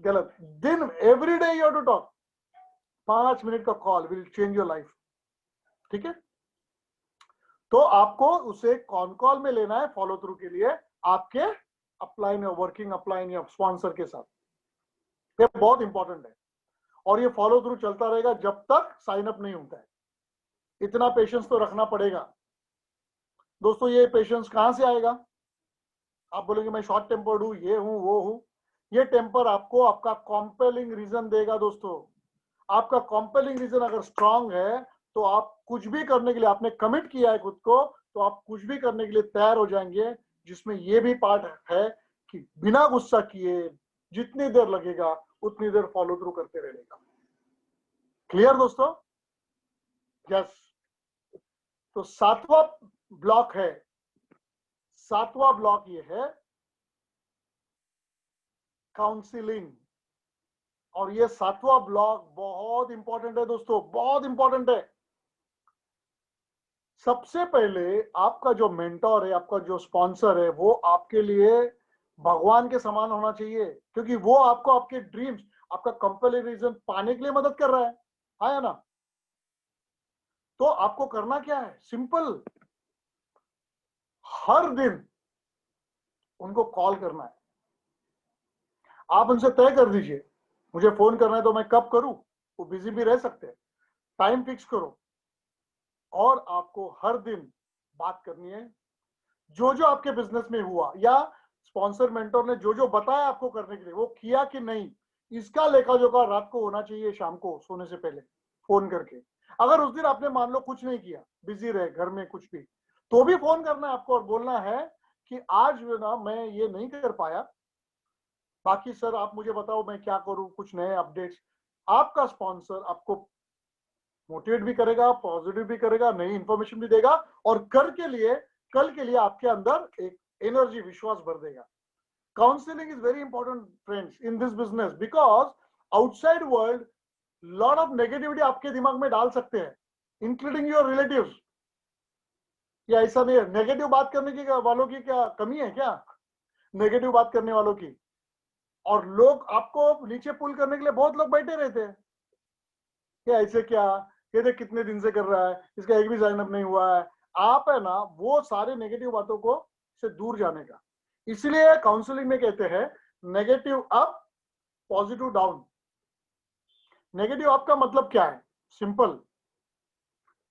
गलत। दिन everyday you have to talk, 5 minute का call will change your life, ठीक है। तो आपको उसे कॉन कॉल में लेना है फॉलो थ्रू के लिए, आपके अपलाइन या वर्किंग अपलाइन या स्पॉन्सर के साथ, ये बहुत इंपॉर्टेंट है। और ये फॉलो थ्रू चलता रहेगा जब तक साइन अप नहीं होता है, इतना पेशेंस तो रखना पड़ेगा। दोस्तों ये पेशेंस कहां से आएगा? आप बोलेंगे मैं शॉर्ट टेम्पर्ड हूं, ये हूं वो हूं, ये टेम्पर आपको आपका कॉम्पेलिंग रीजन देगा। दोस्तों आपका कॉम्पेलिंग रीजन अगर स्ट्रांग है तो आप कुछ भी करने के लिए, आपने कमिट किया है खुद को, तो आप कुछ भी करने के लिए तैयार हो जाएंगे, जिसमें ये भी पार्ट है कि बिना गुस्सा किए जितनी देर लगेगा उतनी देर फॉलो थ्रू करते रहने का। क्लियर दोस्तों? यस। तो सातवां ब्लॉक है, सातवां ब्लॉक ये है काउंसलिंग। और ये सातवां ब्लॉक बहुत इंपॉर्टेंट है दोस्तों, बहुत इंपॉर्टेंट है। सबसे पहले आपका जो मेंटोर है, आपका जो स्पॉन्सर है, वो आपके लिए भगवान के समान होना चाहिए, क्योंकि वो आपको आपके ड्रीम्स, आपका कंपैरिजन पाने के लिए मदद कर रहा है, हाँ या ना? तो आपको करना क्या है? सिंपल, हर दिन उनको कॉल करना है। आप उनसे तय कर दीजिए, मुझे फोन करना है तो मैं कब करूं, वो बिजी भी रह सकते हैं, टाइम फिक्स करो और आपको हर दिन बात करनी है। जो जो आपके बिजनेस में हुआ या स्पॉन्सर मेंटोर ने जो जो बताया आपको करने के लिए, वो किया कि नहीं, इसका लेखा जोखा रात को होना चाहिए, शाम को सोने से पहले फोन करके। अगर उस दिन आपने मान लो कुछ नहीं किया, बिजी रहे घर में कुछ भी, तो भी फोन करना है आपको और बोलना है कि आज ना मैं ये नहीं कर पाया, बाकी सर आप मुझे बताओ मैं क्या करूं, कुछ नए अपडेट्स। आपका स्पॉन्सर आपको मोटिवेट भी करेगा, पॉजिटिव भी करेगा, नई इंफॉर्मेशन भी देगा और कल के लिए आपके अंदर एक एनर्जी, विश्वास भर देगा। Counselling is very important friends in this business, because outside world lot of negativity आपके दिमाग में डाल सकते हैं, इंक्लूडिंग योर रिलेटिव्स। या ऐसा नहीं है, नेगेटिव बात करने की वालों की क्या कमी है क्या? नेगेटिव बात करने वालों की। और लोग आपको नीचे पुल करने के लिए बहुत लोग बैठे रहते हैं कि ऐसे क्या, ये देख कितने दिन से कर रहा है, इसका एक भी साइन अप नहीं हुआ है। आप है ना वो सारे नेगेटिव बातों को से दूर जाने का। इसलिए काउंसलिंग में कहते हैं negative up, positive down. Negative up का मतलब क्या है? सिंपल,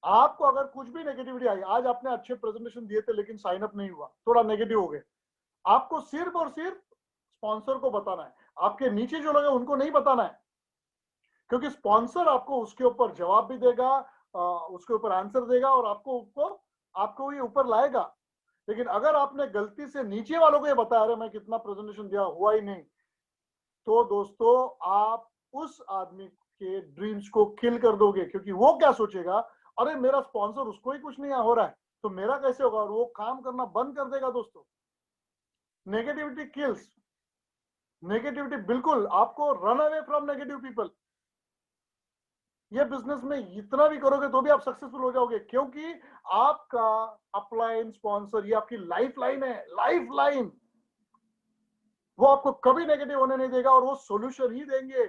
आपको अगर कुछ भी नेगेटिविटी आई, आज आपने अच्छे प्रेजेंटेशन दिए थे लेकिन साइन अप नहीं हुआ, थोड़ा नेगेटिव हो गए, आपको सिर्फ और सिर्फ स्पॉन्सर को बताना है, आपके नीचे जो लोग हैं उनको नहीं बताना है, क्योंकि स्पॉन्सर आपको उसके ऊपर जवाब भी देगा, उसके ऊपर आंसर देगा और आपको ये ऊपर लाएगा। लेकिन अगर आपने गलती से नीचे वालों को ये बताया, अरे मैं कितना प्रेजेंटेशन दिया, हुआ ही नहीं, तो दोस्तों आप उस आदमी के ड्रीम्स को किल कर दोगे, क्योंकि वो क्या सोचेगा, अरे मेरा स्पॉन्सर, उसको ही कुछ नहीं हो रहा है तो मेरा कैसे होगा, और वो काम करना बंद कर देगा। दोस्तों नेगेटिविटी किल्स, नेगेटिविटी बिल्कुल, आपको run away from negative people. ये बिजनेस में इतना भी करोगे तो भी आप सक्सेसफुल हो जाओगे, क्योंकि आपका अपलाइन स्पॉन्सर ये आपकी लाइफ लाइन है, लाइफ लाइन। वो आपको कभी नेगेटिव होने नहीं देगा और वो सॉल्यूशन ही देंगे।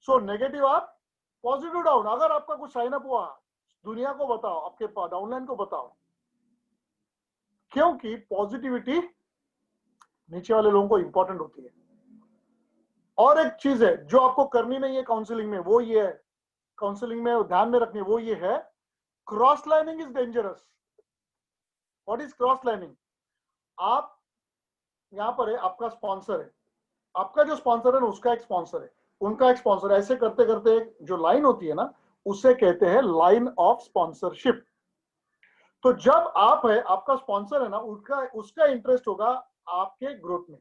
सो नेगेटिव आप, पॉजिटिव डाउन। अगर आपका कुछ साइन अप हुआ, दुनिया को बताओ, आपके डाउनलाइन को बताओ, क्योंकि पॉजिटिविटी नीचे वाले लोगों को इंपॉर्टेंट होती है। और एक चीज है जो आपको करनी नहीं है काउंसलिंग में, वो ये है, काउंसलिंग में ध्यान में रखनी है, वो ये है, cross lining is dangerous. What is cross lining? आप यहां पर है, आपका स्पॉन्सर है, आपका जो स्पॉन्सर है ना उसका एक स्पॉन्सर है, उनका एक स्पॉन्सर, ऐसे करते करते जो लाइन होती है ना, उसे कहते हैं लाइन ऑफ स्पॉन्सरशिप। तो जब आप है, आपका स्पॉन्सर है ना, उसका उसका इंटरेस्ट होगा आपके ग्रोथ में,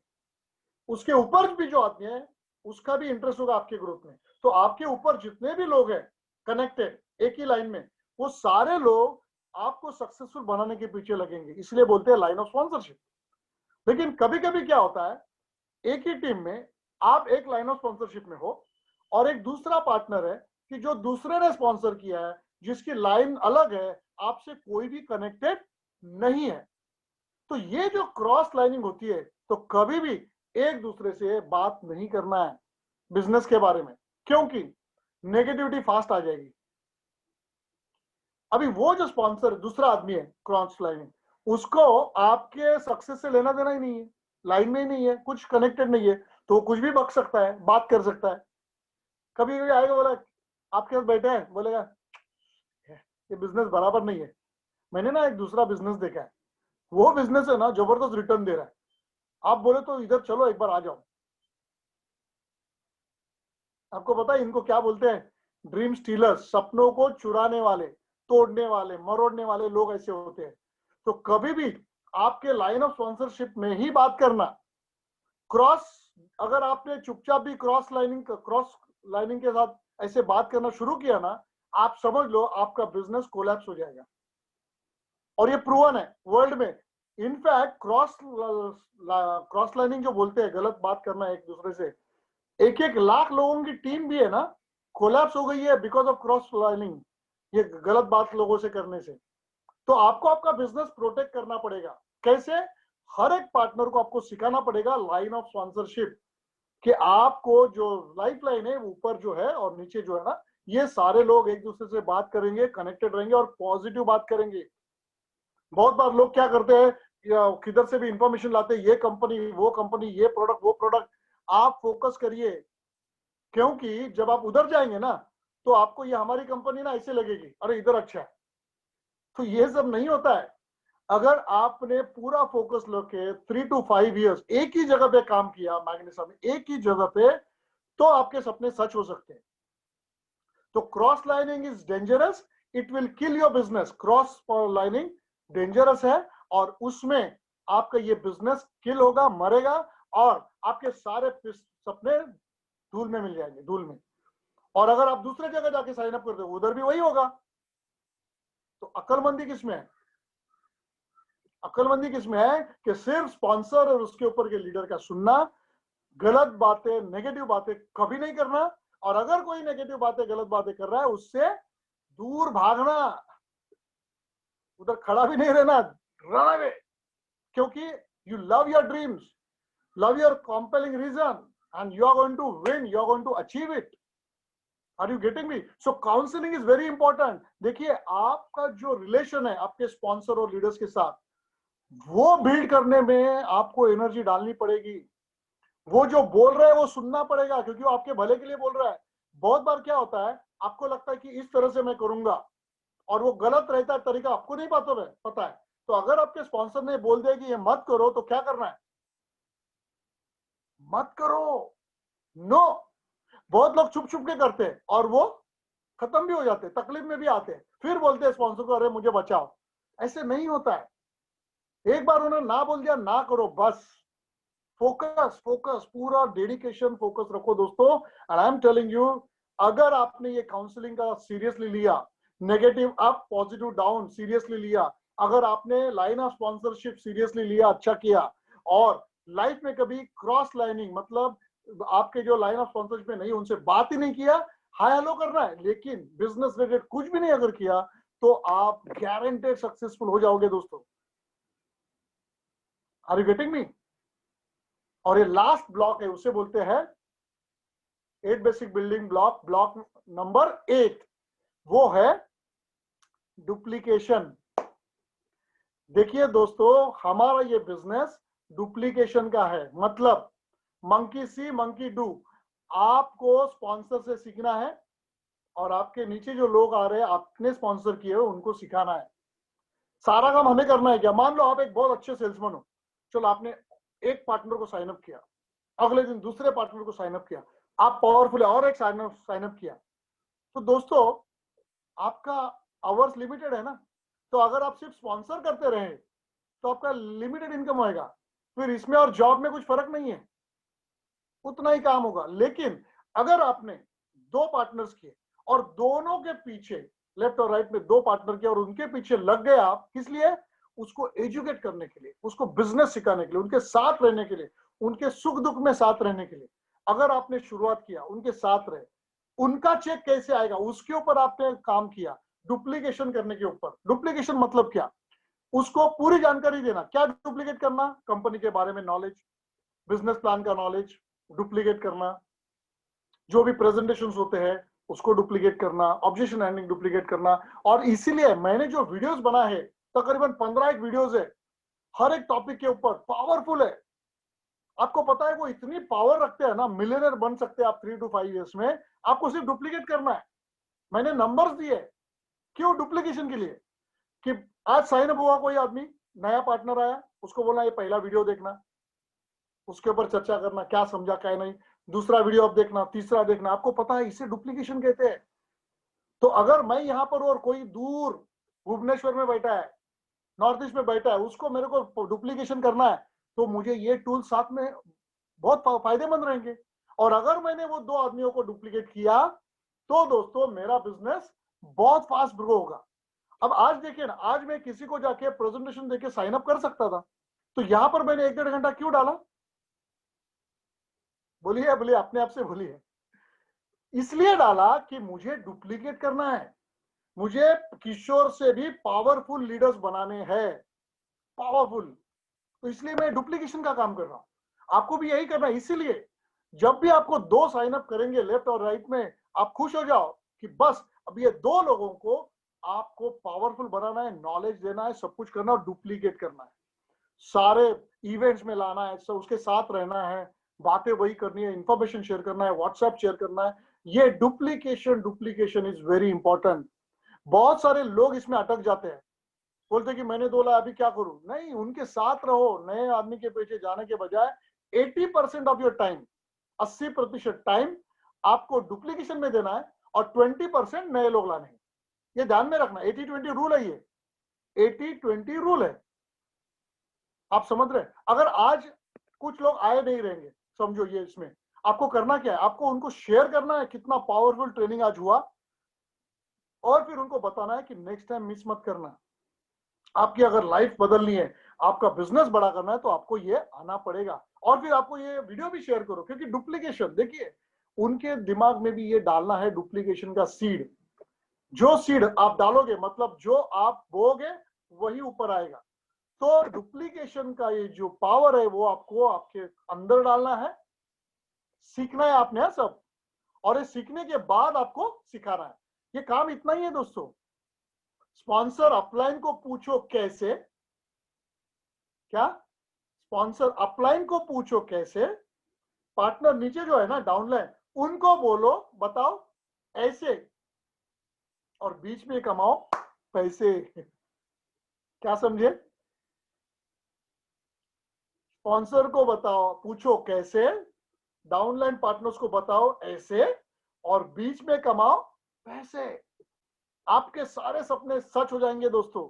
उसके ऊपर भी जो आदमी है उसका भी इंटरेस्ट होगा आपके ग्रोथ में। तो आपके ऊपर जितने भी लोग हैं कनेक्टेड एक ही लाइन में, वो सारे लोग आपको सक्सेसफुल बनाने के पीछे लगेंगे, इसलिए बोलते हैं लाइन ऑफ स्पॉन्सरशिप। लेकिन कभी कभी क्या होता है, एक ही टीम में आप एक लाइन ऑफ स्पॉन्सरशिप में हो और एक दूसरा पार्टनर है कि जो दूसरे ने स्पॉन्सर किया है, जिसकी लाइन अलग है, आपसे कोई भी कनेक्टेड नहीं है। तो ये जो क्रॉस लाइनिंग होती है, तो कभी भी एक दूसरे से बात नहीं करना है बिजनेस के बारे में, क्योंकि नेगेटिविटी फास्ट आ जाएगी। अभी वो जो स्पॉन्सर दूसरा आदमी है क्रॉस लाइनिंग, उसको आपके सक्सेस से लेना देना ही नहीं है, लाइन में ही नहीं है, कुछ कनेक्टेड नहीं है, तो कुछ भी बक सकता है, बात कर सकता है। कभी कभी आएगा, बोला आपके साथ बैठे हैं, बोलेगा ये बिजनेस बराबर नहीं है, मैंने ना एक दूसरा बिजनेस देखा है, वो बिजनेस है ना जबरदस्त रिटर्न दे रहा है, आप बोले तो इधर चलो एक बार आ जाओ। आपको पता है इनको क्या बोलते हैं? ड्रीम स्टीलर्स, सपनों को चुराने वाले, तोड़ने वाले, मरोड़ने वाले लोग ऐसे होते हैं। तो कभी भी आपके लाइन ऑफ स्पॉन्सरशिप में ही बात करना, क्रॉस, अगर आपने चुपचाप भी क्रॉस लाइनिंग के साथ ऐसे बात करना शुरू किया ना, आप समझ लो आपका बिजनेस कोलैप्स हो जाएगा। और ये प्रूवन है वर्ल्ड में। इनफैक्ट क्रॉस लाइनिंग जो बोलते हैं, गलत बात करना एक दूसरे से, 1-1 लाख लोगों की टीम भी है ना, कोलैप्स हो गई है बिकॉज ऑफ क्रॉस लाइनिंग, ये गलत बात लोगों से करने से। तो आपको आपका बिजनेस प्रोटेक्ट करना पड़ेगा। कैसे? हर एक पार्टनर को आपको सिखाना पड़ेगा लाइन ऑफ स्पॉन्सरशिप, कि आपको जो लाइफ लाइन है ऊपर जो है और नीचे जो है ना, ये सारे लोग एक दूसरे से बात करेंगे, कनेक्टेड रहेंगे और पॉजिटिव बात करेंगे। बहुत बार लोग क्या करते हैं, या किधर से भी इंफॉर्मेशन लाते हैं, ये कंपनी वो कंपनी, ये प्रोडक्ट वो प्रोडक्ट। आप फोकस करिए, क्योंकि जब आप उधर जाएंगे ना, तो आपको ये हमारी कंपनी ना ऐसे लगेगी, अरे इधर अच्छा है। तो ये सब नहीं होता है। अगर आपने पूरा फोकस लेके 3 to 5 years एक ही जगह पे काम किया, मैग्नेसा में एक ही जगह पे, तो आपके सपने सच हो सकते हैं। तो cross lining is dangerous, it will kill your business. Cross lining dangerous है, और उसमें आपका ये बिजनेस किल होगा, मरेगा, और आपके सारे सपने धूल में मिल जाएंगे, धूल में। और अगर आप दूसरे जगह जाके साइन अप करते हो, उधर भी वही होगा। तो अक्लमंदी किसमें है? अक्लमंदी किसमें है कि सिर्फ स्पॉन्सर और उसके ऊपर के लीडर का सुनना, गलत बातें, नेगेटिव बातें कभी नहीं करना, और अगर कोई नेगेटिव बातें, गलत बातें कर रहा है, उससे दूर भागना, उधर खड़ा भी नहीं रहना, रन अवे। क्योंकि you love your dreams, love your compelling reason, and you are going to win, you are going to achieve it. Are you getting me? So counselling is very important. देखिए, आपका जो relation है आपके sponsor और leaders के साथ, वो build करने में आपको एनर्जी डालनी पड़ेगी। वो जो बोल रहा है वो सुनना पड़ेगा, क्योंकि वो आपके भले के लिए बोल रहा है। बहुत बार क्या होता है, आपको लगता है कि इस तरह से मैं करूंगा, और वो गलत रहता है तरीका, आपको नहीं पता है। तो अगर आपके स्पॉन्सर ने बोल दिया कि ये मत करो, तो क्या करना है? मत करो। नो। बहुत लोग छुप छुप के करते हैं, और वो खत्म भी हो जाते हैं, तकलीफ में भी आते हैं, फिर बोलते हैं स्पॉन्सर को, अरे मुझे बचाओ। ऐसे नहीं होता है। एक बार उन्होंने ना बोल दिया, ना करो बस। फोकस फोकस, पूरा डेडिकेशन, फोकस रखो दोस्तों। And I am telling you, अगर आपने ये काउंसलिंग का सीरियसली लिया, negative up positive down seriously लिया, अगर आपने लाइन ऑफ स्पॉन्सरशिप सीरियसली लिया, अच्छा किया, और लाइफ में कभी क्रॉस लाइनिंग, मतलब आपके जो लाइन ऑफ स्पॉन्सरशिप में नहीं, उनसे बात ही नहीं किया, हाय हेलो करना है, लेकिन बिजनेस रिलेटेड कुछ भी नहीं अगर किया, तो आप गारंटेड सक्सेसफुल हो जाओगे दोस्तों। Are you getting me? और ये लास्ट ब्लॉक है, उसे बोलते हैं 8 basic building block. Block number 8 वो है डुप्लीकेशन। देखिए दोस्तों, हमारा ये बिजनेस डुप्लीकेशन का है, मतलब मंकी सी मंकी डू। आपको स्पॉन्सर से सीखना है, और आपके नीचे जो लोग आ रहे हैं आपने स्पॉन्सर किए हो, उनको सिखाना है। सारा काम हमें करना है क्या? मान लो आप एक बहुत अच्छे सेल्समैन हो, चलो आपने एक पार्टनर को साइन अप किया, अगले दिन दूसरे पार्टनर को साइन अप किया, आप पावरफुल है, और एक साइन अप किया। तो दोस्तों, आपका आवर्स लिमिटेड है ना, तो अगर आप सिर्फ स्पॉन्सर करते रहे, तो आपका लिमिटेड इनकम होएगा, फिर इसमें और जॉब में कुछ फर्क नहीं है, उतना ही काम होगा। लेकिन अगर आपने 2 पार्टनर्स किए, और दोनों के पीछे, लेफ्ट और राइट में 2 पार्टनर किए, और उनके पीछे लग गए आप, किस लिए? उसको एजुकेट करने के लिए, उसको बिजनेस सिखाने के लिए, उनके साथ रहने के लिए, उनके सुख दुख में साथ रहने के लिए। अगर आपने शुरुआत किया, उनके साथ रहे, उनका चेक कैसे आएगा उसके ऊपर आपने काम किया, डुप्लीकेशन करने के ऊपर। डुप्लीकेशन मतलब क्या? उसको पूरी जानकारी देना। क्या डुप्लीकेट करना? कंपनी के बारे में नॉलेज, बिजनेस प्लान का नॉलेज डुप्लीकेट करना, जो भी प्रेजेंटेशन होते हैं उसको डुप्लीकेट करना, ऑब्जेक्शन हैंडलिंग डुप्लीकेट करना। और इसीलिए मैंने जो वीडियोस बना है, तकरीबन 15 एक वीडियोस है, हर एक टॉपिक के ऊपर, पावरफुल है। आपको पता है वो इतनी पावर रखते हैं ना, मिलियनर बन सकते हैं आप 3 to 5 years में। आपको सिर्फ डुप्लीकेट करना है। मैंने नंबर्स दिए। क्यों? डुप्लीकेशन के लिए। कि आज साइन अप हुआ कोई आदमी, नया पार्टनर आया, उसको बोलना ये पहला वीडियो देखना, उसके ऊपर चर्चा करना, क्या समझा क्या नहीं, दूसरा वीडियो आप देखना, तीसरा देखना। आपको पता है इसे डुप्लीकेशन कहते हैं। तो अगर मैं यहाँ पर और कोई दूर भुवनेश्वर में बैठा है, नॉर्थ ईस्ट में बैठा है, उसको मेरे को डुप्लीकेशन करना है, तो मुझे ये टूल साथ में बहुत फायदेमंद रहेंगे। और अगर मैंने वो 2 आदमियों को डुप्लीकेट किया तो दोस्तों मेरा बिजनेस बहुत फास्ट ग्रो होगा। अब आज देखिए ना, आज मैं किसी को जाके प्रेजेंटेशन देके साइन अप कर सकता था, तो यहां पर मैंने 1-1.5 घंटा क्यों डाला? बोलिए बोलिए, अपने आप से बोलिए। इसलिए डाला कि मुझे डुप्लीकेट करना है, मुझे किशोर से भी पावरफुल लीडर्स बनाने हैं, पावरफुल। तो इसलिए मैं डुप्लीकेशन का काम कर रहा हूं। आपको भी यही करना है। इसीलिए जब भी आपको 2 साइन अप करेंगे लेफ्ट और राइट में, आप खुश हो जाओ कि बस अब ये 2 लोगों को आपको पावरफुल बनाना है, नॉलेज देना है, सब कुछ करना है और डुप्लीकेट करना है, सारे इवेंट्स में लाना है, सब उसके साथ रहना है, बातें वही करनी है, इंफॉर्मेशन शेयर करना है, व्हाट्सएप शेयर करना है। ये duplication duplication is very important. बहुत सारे लोग इसमें अटक जाते हैं, बोलते कि मैंने 2 लाख, अभी क्या करूं? नहीं, उनके साथ रहो। नए आदमी के पीछे जाने के बजाय 80% ऑफ योर टाइम, 80% टाइम आपको डुप्लीकेशन में देना है और 20% नए लोग लाने हैं। ये ध्यान में रखना, 80-20 रूल है। ये 80-20 रूल है, आप समझ रहे हैं? अगर आज कुछ लोग आए नहीं रहेंगे, समझो ये, इसमें आपको करना क्या है? आपको उनको शेयर करना है कितना पावरफुल ट्रेनिंग आज हुआ, और फिर उनको बताना है कि नेक्स्ट टाइम मिस मत करना। आपकी अगर लाइफ बदलनी है, आपका बिजनेस बड़ा करना है, तो आपको ये आना पड़ेगा। और फिर आपको ये वीडियो भी शेयर करो, क्योंकि डुप्लीकेशन, देखिए उनके दिमाग में भी ये डालना है डुप्लीकेशन का सीड। जो सीड आप डालोगे, मतलब जो आप बोगे वही ऊपर आएगा। तो डुप्लीकेशन का ये जो पावर है वो आपको आपके अंदर डालना है, सीखना है आपने सब, और ये सीखने के बाद आपको सिखाना है। ये काम इतना ही है दोस्तों। स्पॉन्सर अपलाइन को पूछो कैसे, क्या? स्पॉन्सर अपलाइन को पूछो कैसे, पार्टनर नीचे जो है ना डाउनलाइन, उनको बोलो बताओ ऐसे, और बीच में कमाओ पैसे। क्या समझे? स्पॉन्सर को बताओ, पूछो कैसे, डाउनलाइन पार्टनर्स को बताओ ऐसे, और बीच में कमाओ पैसे। आपके सारे सपने सच हो जाएंगे दोस्तों।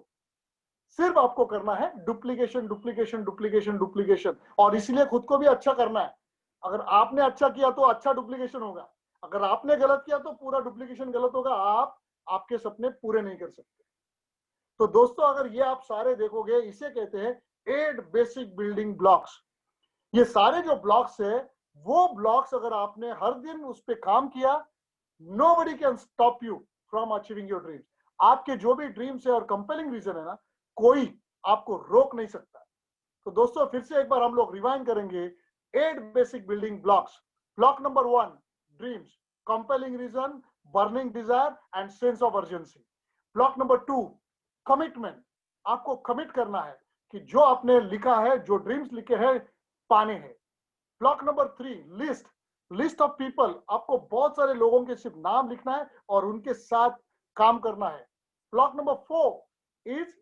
सिर्फ आपको करना है डुप्लीकेशन डुप्लीकेशन डुप्लीकेशन डुप्लीकेशन, और इसलिए खुद को भी अच्छा करना है। अगर आपने अच्छा किया तो अच्छा डुप्लीकेशन होगा, अगर आपने गलत किया तो पूरा डुप्लीकेशन गलत होगा। आप आपके सपने पूरे नहीं कर सकते। तो दोस्तों, अगर ये आप सारे देखोगे, इसे कहते हैं 8 बेसिक बिल्डिंग ब्लॉक्स। ये सारे जो ब्लॉक्स है, वो ब्लॉक्स अगर आपने हर दिन उस पर काम किया, nobody can stop you from achieving your dreams. आपके जो भी ड्रीम्स है और कंपेलिंग रीजन है ना, कोई आपको रोक नहीं सकता। तो दोस्तों, फिर से एक बार हम लोग रिवाइंड करेंगे 8 basic building blocks. Block number 1, dreams, compelling reason, burning desire and sense of urgency. Block number 2, commitment. आपको कमिट करना है कि जो आपने लिखा है, जो ड्रीम्स लिखे हैं, पाने हैं। Block number 3, list, list of people. आपको बहुत सारे लोगों के सिर्फ नाम लिखना है और उनके साथ काम करना है। Block number 4 is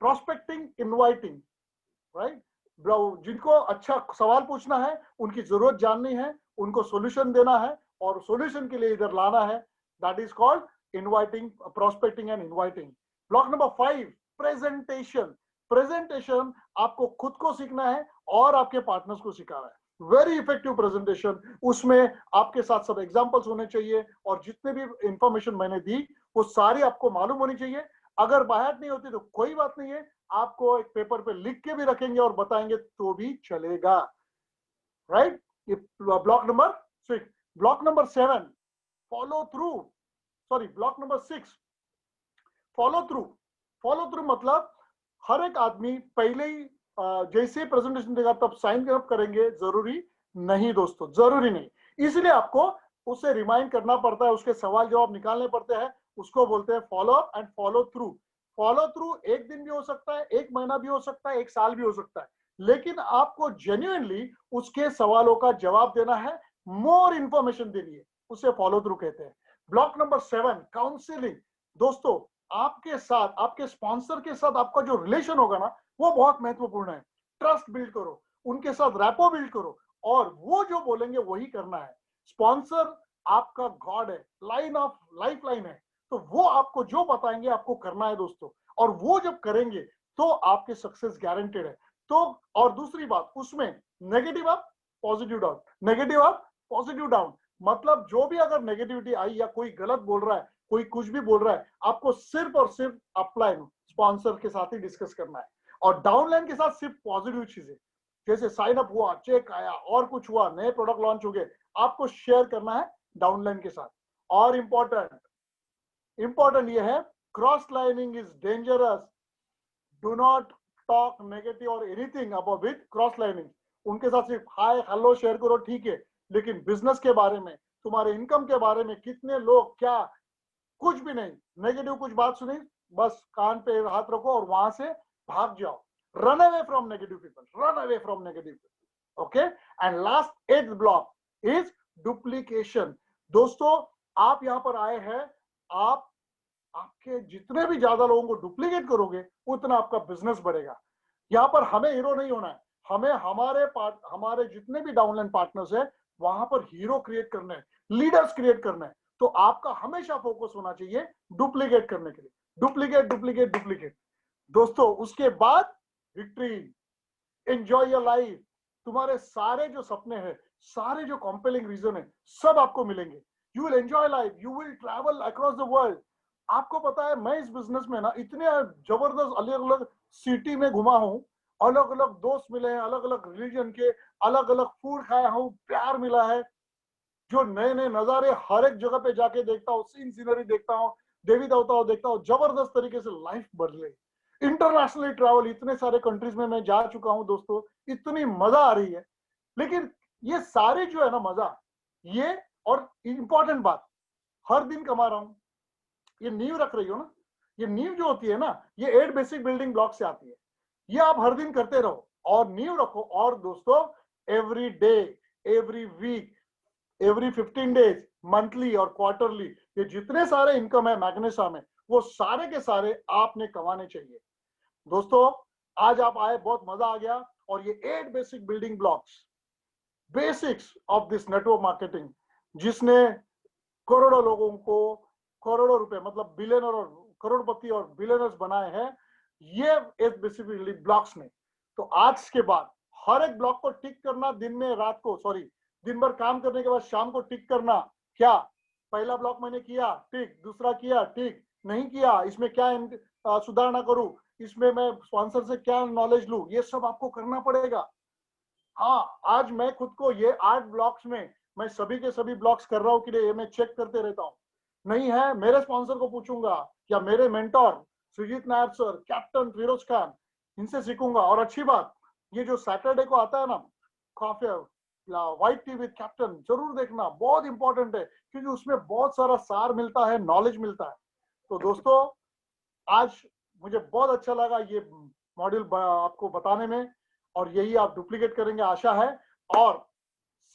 prospecting, inviting, right? जिनको अच्छा सवाल पूछना है, उनकी जरूरत जाननी है, उनको सॉल्यूशन देना है और सॉल्यूशन के लिए इधर लाना है। That is called inviting, prospecting and inviting. Block number 5, presentation. Presentation आपको खुद को सीखना है और आपके पार्टनर्स को सिखाना है। वेरी इफेक्टिव प्रेजेंटेशन, उसमें आपके साथ सब एग्जांपल्स होने चाहिए, और जितने भी इंफॉर्मेशन मैंने दी वो सारी आपको मालूम होनी चाहिए। अगर बाहर नहीं होती तो कोई बात नहीं है, आपको एक पेपर पे लिख के भी रखेंगे और बताएंगे तो भी चलेगा, राइट? ये block number 6। Block number 7, follow through, sorry, block number 6, follow through. Follow through मतलब हर एक आदमी पहले ही जैसे ही प्रेजेंटेशन देगा तब साइन अप करेंगे, जरूरी नहीं दोस्तों, जरूरी नहीं। इसलिए आपको उसे रिमाइंड करना पड़ता है, उसके सवाल जवाब निकालने पड़ते हैं। उसको बोलते हैं follow up and follow through. Follow through एक दिन भी हो सकता है, एक महीना भी हो सकता है, एक साल भी हो सकता है, लेकिन आपको जेन्युइनली उसके सवालों का जवाब देना है, मोर इंफॉर्मेशन देनी है, उसे फॉलो थ्रू कहते हैं। Block number 7, counselling. दोस्तों, आपके साथ, आपके स्पॉन्सर के साथ आपका जो रिलेशन होगा ना, वो बहुत महत्वपूर्ण है। ट्रस्ट बिल्ड करो, उनके साथ रैपो बिल्ड करो, और वो जो बोलेंगे वही करना है। स्पॉन्सर आपका गॉड है, लाइन ऑफ लाइफ लाइन है, तो वो आपको जो बताएंगे आपको करना है दोस्तों, और वो जब करेंगे तो आपके सक्सेस गारंटेड है। तो और दूसरी बात, उसमें नेगेटिव आप positive down, negative up positive down. मतलब जो भी अगर नेगेटिविटी आई या कोई गलत बोल रहा है, कोई कुछ भी बोल रहा है, आपको सिर्फ और सिर्फ अपलाइन स्पॉन्सर के साथ ही डिस्कस करना है, और डाउनलाइन के साथ सिर्फ पॉजिटिव चीजें, जैसे साइन अप हुआ, चेक आया और कुछ हुआ, नए प्रोडक्ट लॉन्च हो गए, आपको शेयर करना है डाउनलाइन के साथ। और इंपॉर्टेंट ये है, cross lining is dangerous, do not talk negative और anything about with cross lining. उनके साथ सिर्फ हाय हेलो शेयर करो, ठीक है, लेकिन बिजनेस के बारे में, तुम्हारे इनकम के बारे में, कितने लोग क्या, कुछ भी नहीं, नेगेटिव कुछ बात सुनी, बस कान पे हाथ रखो और वहां से भाग जाओ। Run away from negative people, run away from negative people. Okay, and last 8th block is duplication. दोस्तों, आप यहां पर आए हैं, आप आपके जितने भी ज्यादा लोगों को डुप्लीकेट करोगे उतना आपका बिजनेस बढ़ेगा। यहाँ पर हमें हीरो नहीं होना है, हमें हमारे जितने भी डाउनलाइन पार्टनर्स है वहां पर हीरो क्रिएट करना है, लीडर्स क्रिएट करना है। तो आपका हमेशा फोकस होना चाहिए डुप्लीकेट करने के लिए, डुप्लीकेट डुप्लीकेट डुप्लीकेट। दोस्तों, उसके बाद विक्ट्री, एंजॉय योर लाइफ। तुम्हारे सारे जो सपने हैं, सारे जो कॉम्पेलिंग रीजन है, सब आपको मिलेंगे। You will enjoy life, you will travel across the world. आपको पता है, मैं इस बिजनेस में ना इतने जबरदस्त अलग अलग सिटी में घुमा हूं, अलग अलग दोस्त मिले हैं, अलग अलग रिलीजन के, अलग अलग फूड खाया हूं, प्यार मिला है, जो नए नए नजारे हर एक जगह पे जाके देखता हूँ, सीनरी देखता हूँ, देवी देवताओं देखता हूँ, जबरदस्त तरीके से लाइफ बदले। इंटरनेशनली ट्रैवल, इतने सारे कंट्रीज में मैं जा चुका हूँ दोस्तों, इतनी मजा आ रही है। लेकिन ये सारे जो है ना मजा, ये और इंपॉर्टेंट बात, हर दिन कमा रहा हूँ, ये नींव रख रही हो ना, ये नींव जो होती है ना, ये 8 बेसिक बिल्डिंग ब्लॉक से आती है। ये आप हर दिन करते रहो और नींव रखो। और दोस्तों, every day, every week, every 15 days, monthly और क्वार्टरली, ये जितने सारे इनकम है मैग्नेसा में, वो सारे के सारे आपने कमाने चाहिए। दोस्तों, आज आप आए, बहुत मजा आ गया। और ये 8 basic building blocks, basics of this network marketing, जिसने करोड़ों लोगों को करोड़ों रुपए, मतलब बिलियनर और करोड़पति और बिलियनर्स बनाए हैं, ये 8 बेसिक बिल्डिंग ब्लॉक्स ने। तो आज के बाद हर एक ब्लॉक को टिक करना, दिन में रात को, सॉरी, दिन भर काम करने के बाद शाम को टिक करना, क्या पहला ब्लॉक मैंने किया, टिक, दूसरा किया, टिक, नहीं किया, इसमें क्या सुधारना करूं, इसमें मैं स्पॉन्सर से क्या नॉलेज लूं, ये सब आपको करना पड़ेगा। हाँ, आज मैं खुद को ये 8 ब्लॉक्स में, मैं सभी के सभी ब्लॉक्स कर रहा हूँ कि नहीं, ये मैं चेक करते रहता हूँ। नहीं है, मेरे स्पॉन्सर को पूछूंगा या मेरे mentor Sujit Nair sir, captain Firoz Khan, इनसे सीखूंगा। और अच्छी बात, ये जो सैटरडे को आता है ना, coffee white T with captain, जरूर देखना, बहुत इंपॉर्टेंट है, क्योंकि उसमें बहुत सारा सार मिलता है, नॉलेज मिलता है। तो दोस्तों, आज मुझे बहुत अच्छा लगा ये मॉड्यूल आपको बताने में, और यही आप डुप्लीकेट करेंगे आशा है। और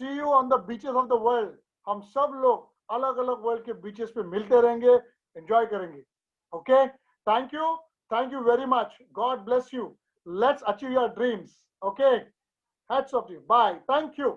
see you on the beaches of the world. हम सब लोग अलग अलग वर्ल्ड के बीचेस पे मिलते रहेंगे, एंजॉय करेंगे। Okay, thank you very much, God bless you, let's achieve your dreams. Okay, hats off you, bye, thank you.